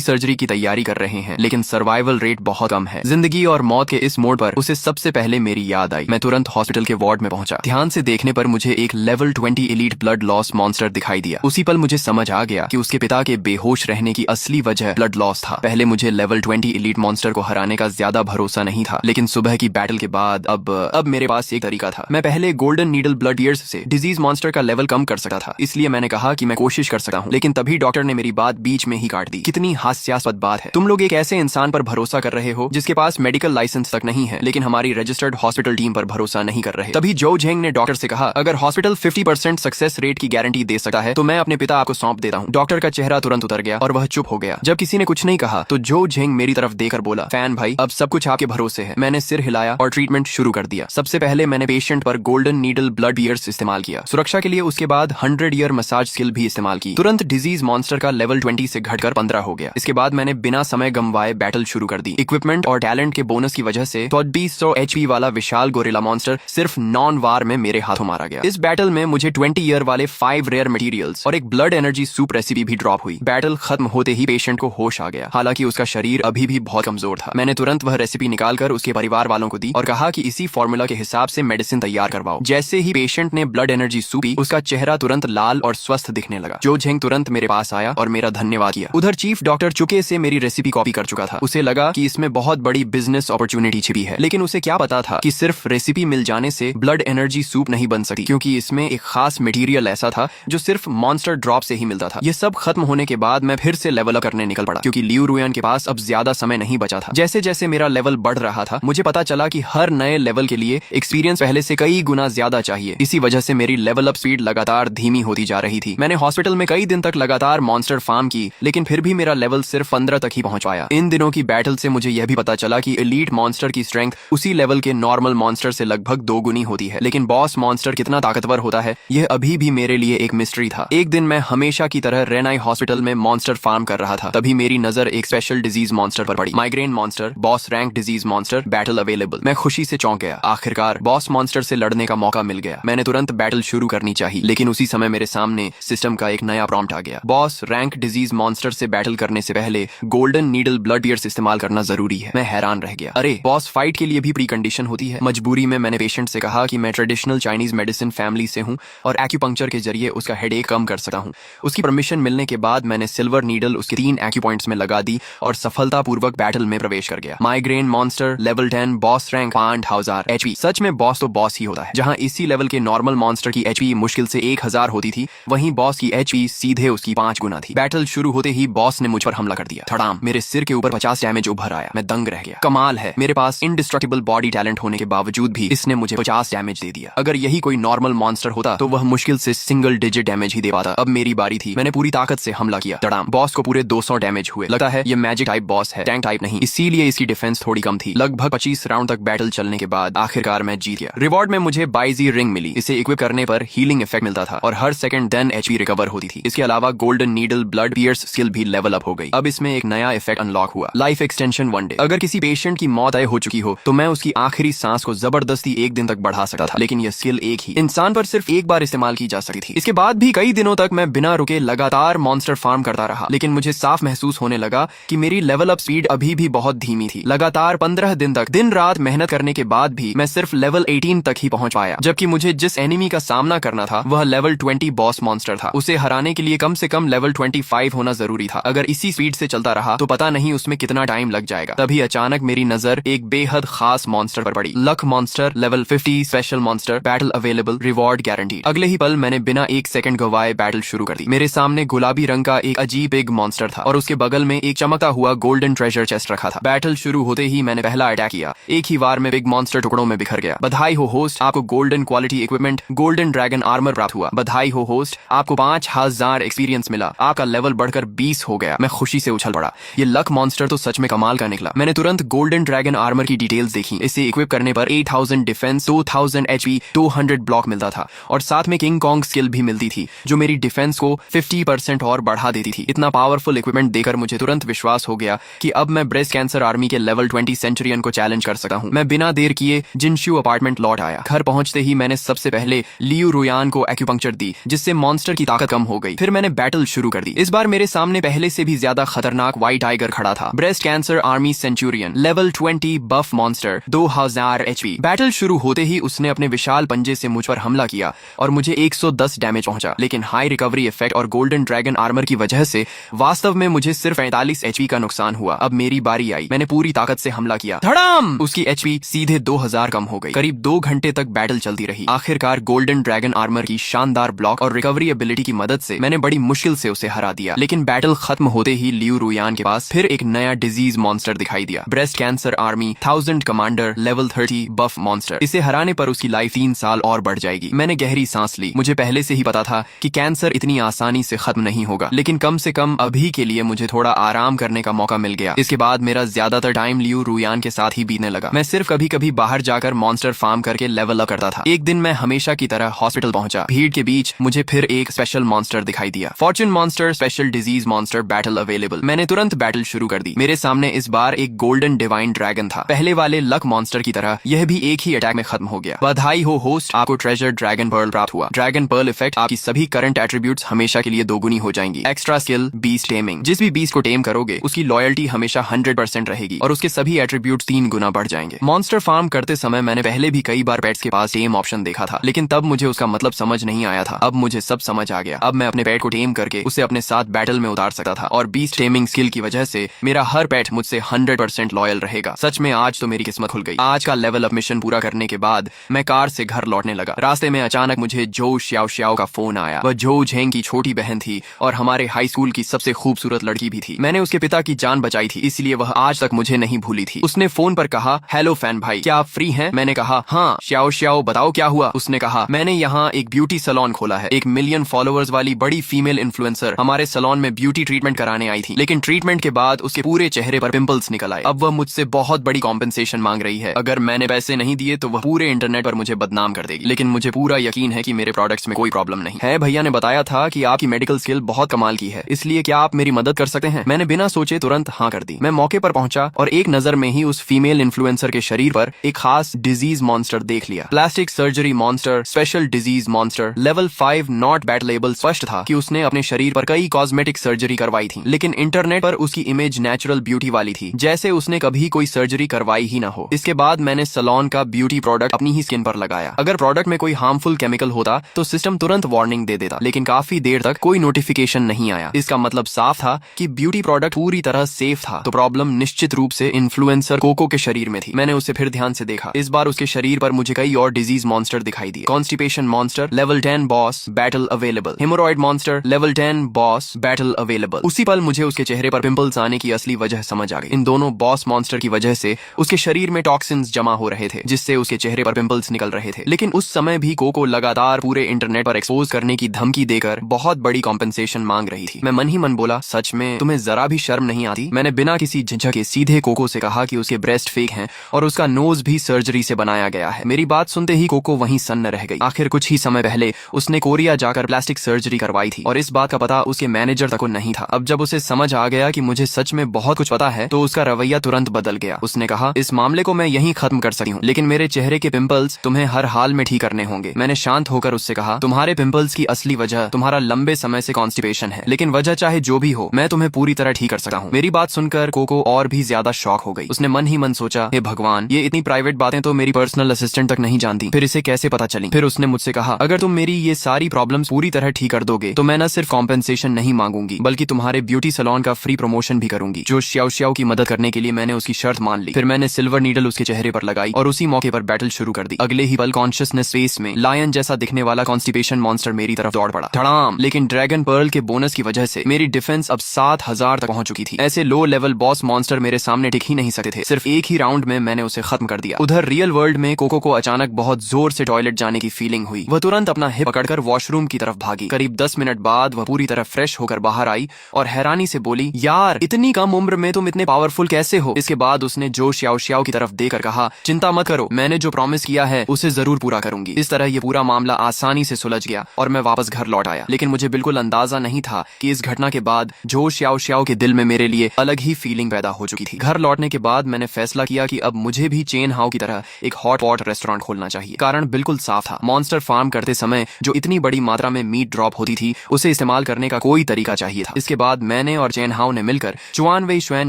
सर्जरी की तैयारी कर रहे हैं, लेकिन सर्वाइवल रेट बहुत कम है। जिंदगी और मौत के इस मोड़ पर उसे सबसे पहले मेरी याद आई। मैं तुरंत हॉस्पिटल के वार्ड में पहुंचा। ध्यान से देखने पर मुझे एक level 20 elite blood loss monster दिखाई दिया। उसी पल मुझे समझ आ गया कि उसके पिता के बेहोश रहने की असली वजह ब्लड लॉस था। पहले मुझे लेवल 20 एलीट मॉन्स्टर को हराने का ज्यादा भरोसा नहीं था, लेकिन सुबह की बैटल के बाद अब मेरे पास एक तरीका था। मैं पहले गोल्डन नीडल ब्लड ईयर्स से डिजीज मॉन्स्टर का लेवल कम कर सकता था, इसलिए मैंने कहा कि मैं कोशिश कर सकता हूँ। लेकिन तभी डॉक्टर ने मेरी बात बीच में ही काट दी। कितनी हास्यास्पद बात है। तुम लोग एक ऐसे इंसान पर भरोसा कर रहे हो जिसके पास मेडिकल लाइसेंस तक नहीं है, लेकिन हमारी रजिस्टर्ड हॉस्पिटल टीम पर भरोसा नहीं कर रहे। तभी जो झेंग ने डॉक्टर से कहा, अगर हॉस्पिटल 50% सक्सेस रेट की गारंटी दे सकता है तो मैं अपने पिता आपको सौंप देता हूँ। डॉक्टर का चेहरा तुरंत उतर गया और वह चुप हो गया। जब किसी ने कुछ नहीं कहा तो जो झेंग मेरी तरफ देखकर बोला, फैन भाई, अब सब कुछ आपके भरोसे है। मैंने सिर हिलाया और ट्रीटमेंट शुरू कर दिया। सबसे पहले मैंने पेशेंट पर गोल्डन नीडल ब्लड ईयर्स इस्तेमाल किया सुरक्षा के लिए। उसके बाद 100 ईयर मसाज स्किल भी इस्तेमाल की। तुरंत डिजीज मॉन्स्टर का लेवल 20 से घटकर 15 हो गया। इसके बाद मैंने बिना समय गंवाए बैटल शुरू कर दी। इक्विपमेंट और टैलेंट के बोनस की वजह से 2200 HP वाला विशाल गोरिल्ला मॉन्स्टर सिर्फ नॉन वार में मेरे हाथों मारा गया। इस बैटल में मुझे 20 ईयर वाले 5 रेयर मटेरियल्स और एक ब्लड एनर्जी सूप रेसिपी भी ड्रॉप हुई। बैटल खत्म होते ही पेशेंट को होश आ गया, हालांकि उसका शरीर अभी भी बहुत कमजोर था। मैंने तुरंत वह रेसिपी निकालकर उसके परिवार वालों को दी और कहा कि इसी फॉर्मूला के हिसाब से मेडिसिन तैयार करवाओ। जैसे ही पेशेंट ने ब्लड एनर्जी सूप पी, उसका चेहरा तुरंत लाल और स्वस्थ दिखने लगा। जो झेंग तुरंत मेरे पास आया और मेरा धन्यवाद किया। उधर चीफ डॉक्टर चुके से मेरी रेसिपी कॉपी कर चुका था। उसे लगा कि इसमें बहुत बड़ी बिजनेस अपॉर्चुनिटी छिपी है, लेकिन उसे क्या पता था कि सिर्फ रेसिपी मिल जाने से ब्लड एनर्जी सूप नहीं बन सकती, क्योंकि इसमें एक खास मटेरियल ऐसा था जो सिर्फ मॉन्स्टर ड्रॉप से ही मिलता था। ये सब खत्म होने के बाद मैं फिर से लेवल अप करने निकल पड़ा, क्योंकि लियू रुयान के पास अब ज्यादा समय नहीं बचा था। जैसे जैसे मेरा लेवल बढ़ रहा था, मुझे पता चला कि हर नए लेवल के लिए एक्सपीरियंस पहले से कई गुना ज्यादा चाहिए। इसी वजह से मेरी लेवल अप स्पीड लगातार धीमी होती जा रही थी। मैंने हॉस्पिटल में कई दिन तक लगातार मॉन्स्टर फार्म की, लेकिन फिर भी मेरा लेवल सिर्फ 15 तक ही पहुंच पाया। इन दिनों की बैटल से मुझे यह भी पता चला कि एलीट मॉन्स्टर की स्ट्रेंथ उसी लेवल के नॉर्मल मॉन्स्टर से लगभग 2 गुनी होती है, लेकिन बॉस मॉन्स्टर कितना ताकतवर होता है यह अभी भी मेरे लिए एक मिस्ट्री था। एक दिन मैं हमेशा की तरह रेनाई हॉस्पिटल में मॉन्स्टर फार्म कर रहा था। तभी मेरी नजर एक स्पेशल डिजीज मॉन्स्टर पर पड़ी। Migraine monster, boss rank disease monster, battle available. मैं खुशी से चौंक गया। आखिरकार बॉस मॉन्स्टर से लड़ने का मौका मिल गया। मैंने तुरंत बैटल शुरू करनी चाहिए, लेकिन उसी समय मेरे सामने सिस्टम का एक नया प्रॉम्प्ट आ गया। बॉस रैंक डिजीज मॉन्स्टर से बैटल करने से पहले गोल्डन नीडल ब्लड ईयर्स इस्तेमाल करना जरूरी है। मैं हैरान रह गया। अरे, बॉस फाइट के लिए भी प्री कंडीशन होती है। मजबूरी में मैंने पेशेंट से कहा कि मैं ट्रेडिशनल चाइनीज मेडिसिन फैमिली से हूं और एक्यूपंक्चर के जरिए उसका हेडेक कम कर सकता हूं। उसकी परमिशन मिलने के बाद मैंने सिल्वर नीडल उसके 3 एक्यूपॉइंट्स में लगा दी और सफलतापूर्वक बैटल में प्रवेश कर गया। Migraine monster level 10, boss rank 5000 HP। सच में बॉस तो बॉस ही होता है। जहां इसी लेवल के नॉर्मल मॉन्स्टर की HP मुश्किल से 1000 होती थी, वहीं बॉस की HP सीधे उसकी 5 गुना थी। बैटल शुरू होते ही बॉस ने मुझ पर हमला कर दिया। धड़ाम, मेरे सिर के ऊपर 50 डैमेज उभर आया। मैं दंग रह गया। कमाल है, मेरे पास इंडिस्ट्रक्टिबल बॉडी टैलेंट होने के बावजूद भी इसने मुझे 50 डैमेज दे दिया। अगर यही कोई नॉर्मल मॉन्स्टर होता तो वह मुश्किल से सिंगल डिजिट डैमेज ही दे पाता। अब मेरी बारी थी। मैंने पूरी ताकत से हमला किया। धड़ाम, बॉस को पूरे 200 डैमेज हुए। लगता है ये मैजिक टाइप बॉस है, टैंक टाइप नहीं, इसीलिए इसकी डिफेंस थोड़ी कम थी। लगभग 25 राउंड तक बैटल चलने के बाद आखिरकार मैं जीत गया। रिवॉर्ड में मुझे बाइजी रिंग मिली। इसे इक्विप करने पर हीलिंग इफेक्ट मिलता था और हर सेकंड 10 HP रिकवर होती थी। इसके अलावा golden needle blood pierce skill भी लेवल अप हो गई। अब इसमें एक नया इफेक्ट अनलॉक हुआ, लाइफ एक्सटेंशन 1 डे। अगर किसी पेशेंट की मौत तय हो चुकी हो तो मैं उसकी आखिरी सांस को जबरदस्ती 1 दिन तक बढ़ा सकता था, लेकिन यह स्किल एक ही इंसान पर सिर्फ एक बार इस्तेमाल की जा सकती थी। इसके बाद भी कई दिनों तक मैं बिना रुके लगातार मॉन्स्टर फार्म करता रहा, लेकिन मुझे साफ महसूस होने लगा कि मेरी लेवल अप स्पीड अभी भी बहुत धीमी थी। लगातार 15 दिन तक दिन रात मेहनत करने के बाद भी मैं सिर्फ लेवल 18 तक ही पहुंच पाया, जबकि मुझे जिस एनिमी का सामना करना था वह लेवल 20 बॉस मॉन्स्टर था। उसे हराने के लिए कम से कम लेवल 25 होना जरूरी था। अगर इसी स्पीड से चलता रहा तो पता नहीं उसमें कितना टाइम लग जाएगा। तभी अचानक मेरी नजर एक बेहद खास मॉन्स्टर पर पड़ी। Luck monster, level 50, special monster, battle available, reward guarantee. अगले ही पल मैंने बिना 1 सेकंड गवाए बैटल शुरू कर दी। मेरे सामने गुलाबी रंग का एक अजीब बिग मॉन्स्टर था और उसके बगल में एक चमकता हुआ गोल्डन ट्रेजर चेस्ट रखा था। बैटल शुरू होते ही मैंने पहला अटैक किया। एक ही वार में बिग मॉन्स्टर टुकड़ों में बिखर गया। बधाई हो होस्ट, आपको golden quality equipment golden dragon armour प्राप्त हुआ। बधाई हो होस्ट, आपको 5000 एक्सपीरियंस मिला। आपका लेवल बढ़कर 20 हो गया। मैं खुशी से उछल पड़ा। ये लक मॉन्स्टर तो सच में कमाल का निकला। मैंने तुरंत गोल्डन ड्रैगन आर्मर की डिटेल्स देखी। इसे इक्विप करने पर 8000 डिफेंस, 2000 HP, 200 ब्लॉक मिलता था और साथ में किंग कॉन्ग स्किल भी मिलती थी जो मेरी डिफेंस को 50% और बढ़ा देती थी। इतना पावरफुल इक्विपमेंट देकर मुझे तुरंत विश्वास हो गया कि अब मैं ब्रेस्ट कैंसर आर्मी के लेवल 20 सेंचुरियन को चैलेंज कर सकता हूँ। मैं बिना देर किए जिनशू अपार्टमेंट लौट आया। घर पहुंचते ही मैंने सबसे पहले लियू रुयान को एक्यूपंक्चर दी, जिससे मॉन्स्टर की ताकत कम हो गई। फिर मैंने बैटल शुरू कर दी। इस बार मेरे सामने पहले से भी ज्यादा खतरनाक व्हाइट टाइगर खड़ा था। Breast cancer army centurion level 20 buff monster 2000 HP। Battle शुरू होते ही उसने अपने विशाल पंजे से मुझ पर हमला किया और मुझे 110 डैमेज पहुंचा, लेकिन हाई रिकवरी इफेक्ट और गोल्डन ड्रैगन आर्मर की वजह से वास्तव में मुझे सिर्फ 45 HP का नुकसान हुआ। अब मेरी बारी आई। मैंने पूरी ताकत से हमला किया, धड़ाम! उसकी HP सीधे 2000 कम हो गई। करीब 2 घंटे तक बैटल चलती रही। आखिरकार गोल्डन ड्रैगन आर्मर की शानदार ब्लॉक और रिकवरी एबिलिटी की मदद से मैंने बड़ी मुश्किल से उसे हरा दिया। लेकिन बैटल खत्म होते ही लियू रुयान के पास फिर एक नया डिजीज मॉन्स्टर दिखाई दिया। Breast cancer army 1000 commander level 30 बफ मॉन्स्टर। इसे हराने पर उसकी लाइफ 3 साल और बढ़ जाएगी। मैंने गहरी सांस ली। मुझे पहले से ही पता था कि कैंसर इतनी आसानी से खत्म नहीं होगा, लेकिन कम से कम अभी के लिए मुझे थोड़ा आराम करने का मौका मिल गया। इसके बाद मेरा ज्यादातर टाइम लियू रुयान के साथ ही बीतने लगा। मैं सिर्फ कभी कभी बाहर जाकर मॉन्स्टर फार्म करके लेवल अप करता था। एक दिन मैं हमेशा की तरह हॉस्पिटल पहुंचा। भीड़ के बीच मुझे फिर एक स्पेशल मॉन्स्टर दिखाई दिया। Fortune monster special disease monster battle available. मैंने तुरंत बैटल शुरू कर दी। मेरे सामने इस बार एक गोल्डन डिवाइन ड्रैगन था। पहले वाले लक मॉन्स्टर की तरह यह भी एक ही अटैक में खत्म हो गया। बधाई हो होस्ट, आपको ट्रेजर ड्रैगन पर्ल प्राप्त हुआ। ड्रैगन पर्ल इफेक्ट आपकी सभी करंट एट्रीब्यूट्स हमेशा के लिए दोगुनी हो जाएंगी। Extra skill beast taming. जिस भी बीस्ट को टेम करोगे उसकी लॉयल्टी हमेशा 100% रहेगी और उसके सभी एट्रीब्यूट्स 3 गुना बढ़ जाएंगे। मॉन्स्टर फार्म करते समय मैंने पहले भी कई बार पेट्स के पास टेम ऑप्शन देखा था, लेकिन तब मुझे उसका मतलब समझ नहीं आया था। अब मुझे सब समझ आ गया। अब मैं अपने पेट को टेम करके उसे अपने साथ बैटल में उतार सकता था और बीस्ट टेमिंग स्किल की वजह से मेरा हर पेट मुझसे 100% लॉयल रहेगा। सच में आज तो मेरी किस्मत खुल गई। आज का लेवल अप मिशन पूरा करने के बाद मैं कार से घर लौटने लगा। रास्ते में अचानक मुझे जो श्याओ श्याओ का फोन आया। वह जो झेंग की छोटी बहन थी और हमारे हाई स्कूल की सबसे खूबसूरत लड़की भी थी। मैंने उसके पिता की जान बचाई थी, इसलिए वह आज तक मुझे नहीं भूली थी। उसने फोन पर कहा, हेलो फैन भाई, क्या आप फ्री हैं? मैंने कहा हाँ। श्याओ श्याओ बताओ क्या हुआ? उसने कहा, मैंने यहाँ एक ब्यूटी सैलून खोला है। 1 मिलियन फॉलोअर्स वाली बड़ी फीमेल इन्फ्लुएंसर हमारे सैलून में ब्यूटी ट्रीटमेंट कराने आई थी, लेकिन ट्रीटमेंट के बाद उसके पूरे चेहरे पर पिंपल्स निकल आए। अब वह मुझसे बहुत बड़ी कॉम्पेंसेशन मांग रही है। अगर मैंने पैसे नहीं दिए तो वह पूरे इंटरनेट पर मुझे बदनाम कर देगी। लेकिन मुझे पूरा यकीन है कि मेरे प्रोडक्ट्स में कोई प्रॉब्लम नहीं है। भैया ने बताया था कि आपकी मेडिकल स्किल बहुत कमाल की है, इसलिए क्या आप मेरी मदद कर सकते हैं? मैंने बिना सोचे तुरंत हाँ कर दी। मैं मौके पर पहुंचा और एक नजर में ही उस फीमेल इन्फ्लुएंसर के शरीर पर एक खास डिजीज मॉन्स्टर देख लिया। Plastic surgery monster special disease monster level 5 not battleable. स्पष्ट था कि उसने अपने शरीर पर कई कॉस्मेटिक सर्जरी करवाई थी, लेकिन इंटरनेट पर उसकी इमेज नेचुरल ब्यूटी वाली थी, जैसे उसने कभी कोई सर्जरी करवाई ही ना हो। इसके बाद मैंने सैलून का ब्यूटी प्रोडक्ट अपनी ही स्किन पर लगाया। अगर प्रोडक्ट में कोई हार्मफुल केमिकल होता तो सिस्टम तुरंत वार्निंग दे देता, लेकिन काफी देर तक कोई नोटिफिकेशन नहीं आया। इसका मतलब साफ था कि ब्यूटी प्रोडक्ट पूरी तरह सेफ था। तो प्रॉब्लम निश्चित रूप से इन्फ्लुएंसर कोको के शरीर में थी। मैंने उसे फिर ध्यान से देखा। इस बार उसके शरीर पर मुझे कई और डिजीज मॉन्स्टर दिखाई दिए। Constipation monster level 10 boss battle available. Haemorrhoid monster level 10 boss battle available. उसी पल मुझे उसके चेहरे पर पिंपल्स आने की असली वजह समझ आ गई। इन दोनों बॉस मॉन्स्टर की वजह से उसके शरीर में टॉक्सिन्स जमा हो रहे थे, जिससे उसके चेहरे पर पिंपल्स निकल रहे थे। लेकिन उस समय भी कोको लगातार पूरे इंटरनेट पर एक्सपोज करने की धमकी देकर बहुत बड़ी कॉम्पेंसेशन मांग रही थी। मैं मन ही मन बोला, सच में तुम्हें जरा भी शर्म नहीं आती? मैंने बिना किसी झिझक के सीधे कोको से कहा कि उसके ब्रेस्ट फेक हैं और उसका नोज भी सर्जरी से बनाया गया है। मेरी बात सुनते ही कोको वहीं सन्न रह गई। आखिर कुछ ही समय पहले उसने कोरिया जाकर प्लास्टिक सर्जरी करवाई थी और इस बात का पता उसके मैनेजर तक को नहीं था। अब जब उसे समझ आ गया कि मुझे सच में बहुत कुछ पता है तो उसका रवैया तुरंत बदल गया। उसने कहा, इस मामले को मैं यहीं खत्म कर सकती हूँ, लेकिन मेरे चेहरे के पिंपल्स तुम्हें हर हाल में ठीक करने होंगे। मैंने शांत होकर उससे कहा, तुम्हारे पिंपल्स की असली वजह तुम्हारा लंबे समय से कॉन्स्टिपेशन है, लेकिन वजह चाहे जो भी हो मैं तुम्हें पूरी तरह ठीक कर सकता हूँ। मेरी बात सुनकर कोको और भी ज्यादा शॉक हो गई। उसने मन ही मन सोचा, हे भगवान, ये इतनी प्राइवेट बातें तो मेरी पर्सनल असिस्टेंट तक नहीं जानती, फिर इसे कैसे पता चली? फिर उसने मुझसे कहा, अगर तुम मेरी ये सारी प्रॉब्लम्स पूरी तरह ठीक कर दोगे तो मैं न सिर्फ कॉम्पेंसेशन नहीं मांगूंगी बल्कि तुम्हारे ब्यूटी सैलून का फ्री प्रमोशन भी करूंगी। जो श्याओ श्याओ की मदद करने के लिए मैंने उसकी शर्त मान ली। फिर मैंने सिल्वर नीडल उसके चेहरे पर लगाई और उसी मौके पर बैटल शुरू कर दी। अगले ही पल कॉन्शियसनेस स्पेस में लायन जैसा दिखने वाला कॉन्स्टिपेशन मॉन्स्टर मेरी तरफ दौड़ पड़ा। धड़ाम! लेकिन ड्रैगन पर्ल के बोनस की वजह से मेरी डिफेंस अब 7000 तक पहुंच चुकी थी। ऐसे लो लेवल बॉस मॉन्स्टर मेरे सामने टिक ही नहीं सकते थे। सिर्फ एक ही राउंड में मैंने उसे खत्म कर दिया। उधर रियल वर्ल्ड में कोको को अचानक बहुत जोर से टॉयलेट जाने की फीलिंग हुई। वह तुरंत अपना हिप पकड़कर वॉशरूम की तरफ भागी। करीब 10 मिनट बाद वह पूरी तरह फ्रेश होकर बाहर आई और हैरानी से बोली, यार इतनी कम उम्र में तुम इतने पावरफुल कैसे हो? इसके बाद उसने जो श्याओ श्याओ की तरफ देकर कहा, चिंता मत करो, मैंने जो प्रॉमिस किया है उसे जरूर पूरा करूंगी। इस तरह ये पूरा मामला आसानी से सुलझ गया और मैं वापस घर लौट आया। लेकिन मुझे बिल्कुल अंदाजा नहीं था कि इस घटना के बाद जो श्याओ श्याओ के दिल में मेरे लिए अलग ही फीलिंग पैदा हो चुकी थी। घर लौटने के बाद मैंने फैसला किया कि अब मुझे भी चेन हाउ की तरह एक हॉट पॉट रेस्टोरेंट खोलना चाहिए। कारण बिल्कुल साफ था, मॉन्स्टर फार्म करते समय जो इतनी बड़ी मात्रा में मीट ड्रॉप होती थी उसे इस्तेमाल करने का कोई तरीका चाहिए था। इसके बाद मैंने और चैन हाउ ने मिलकर चुआन वेई शुएन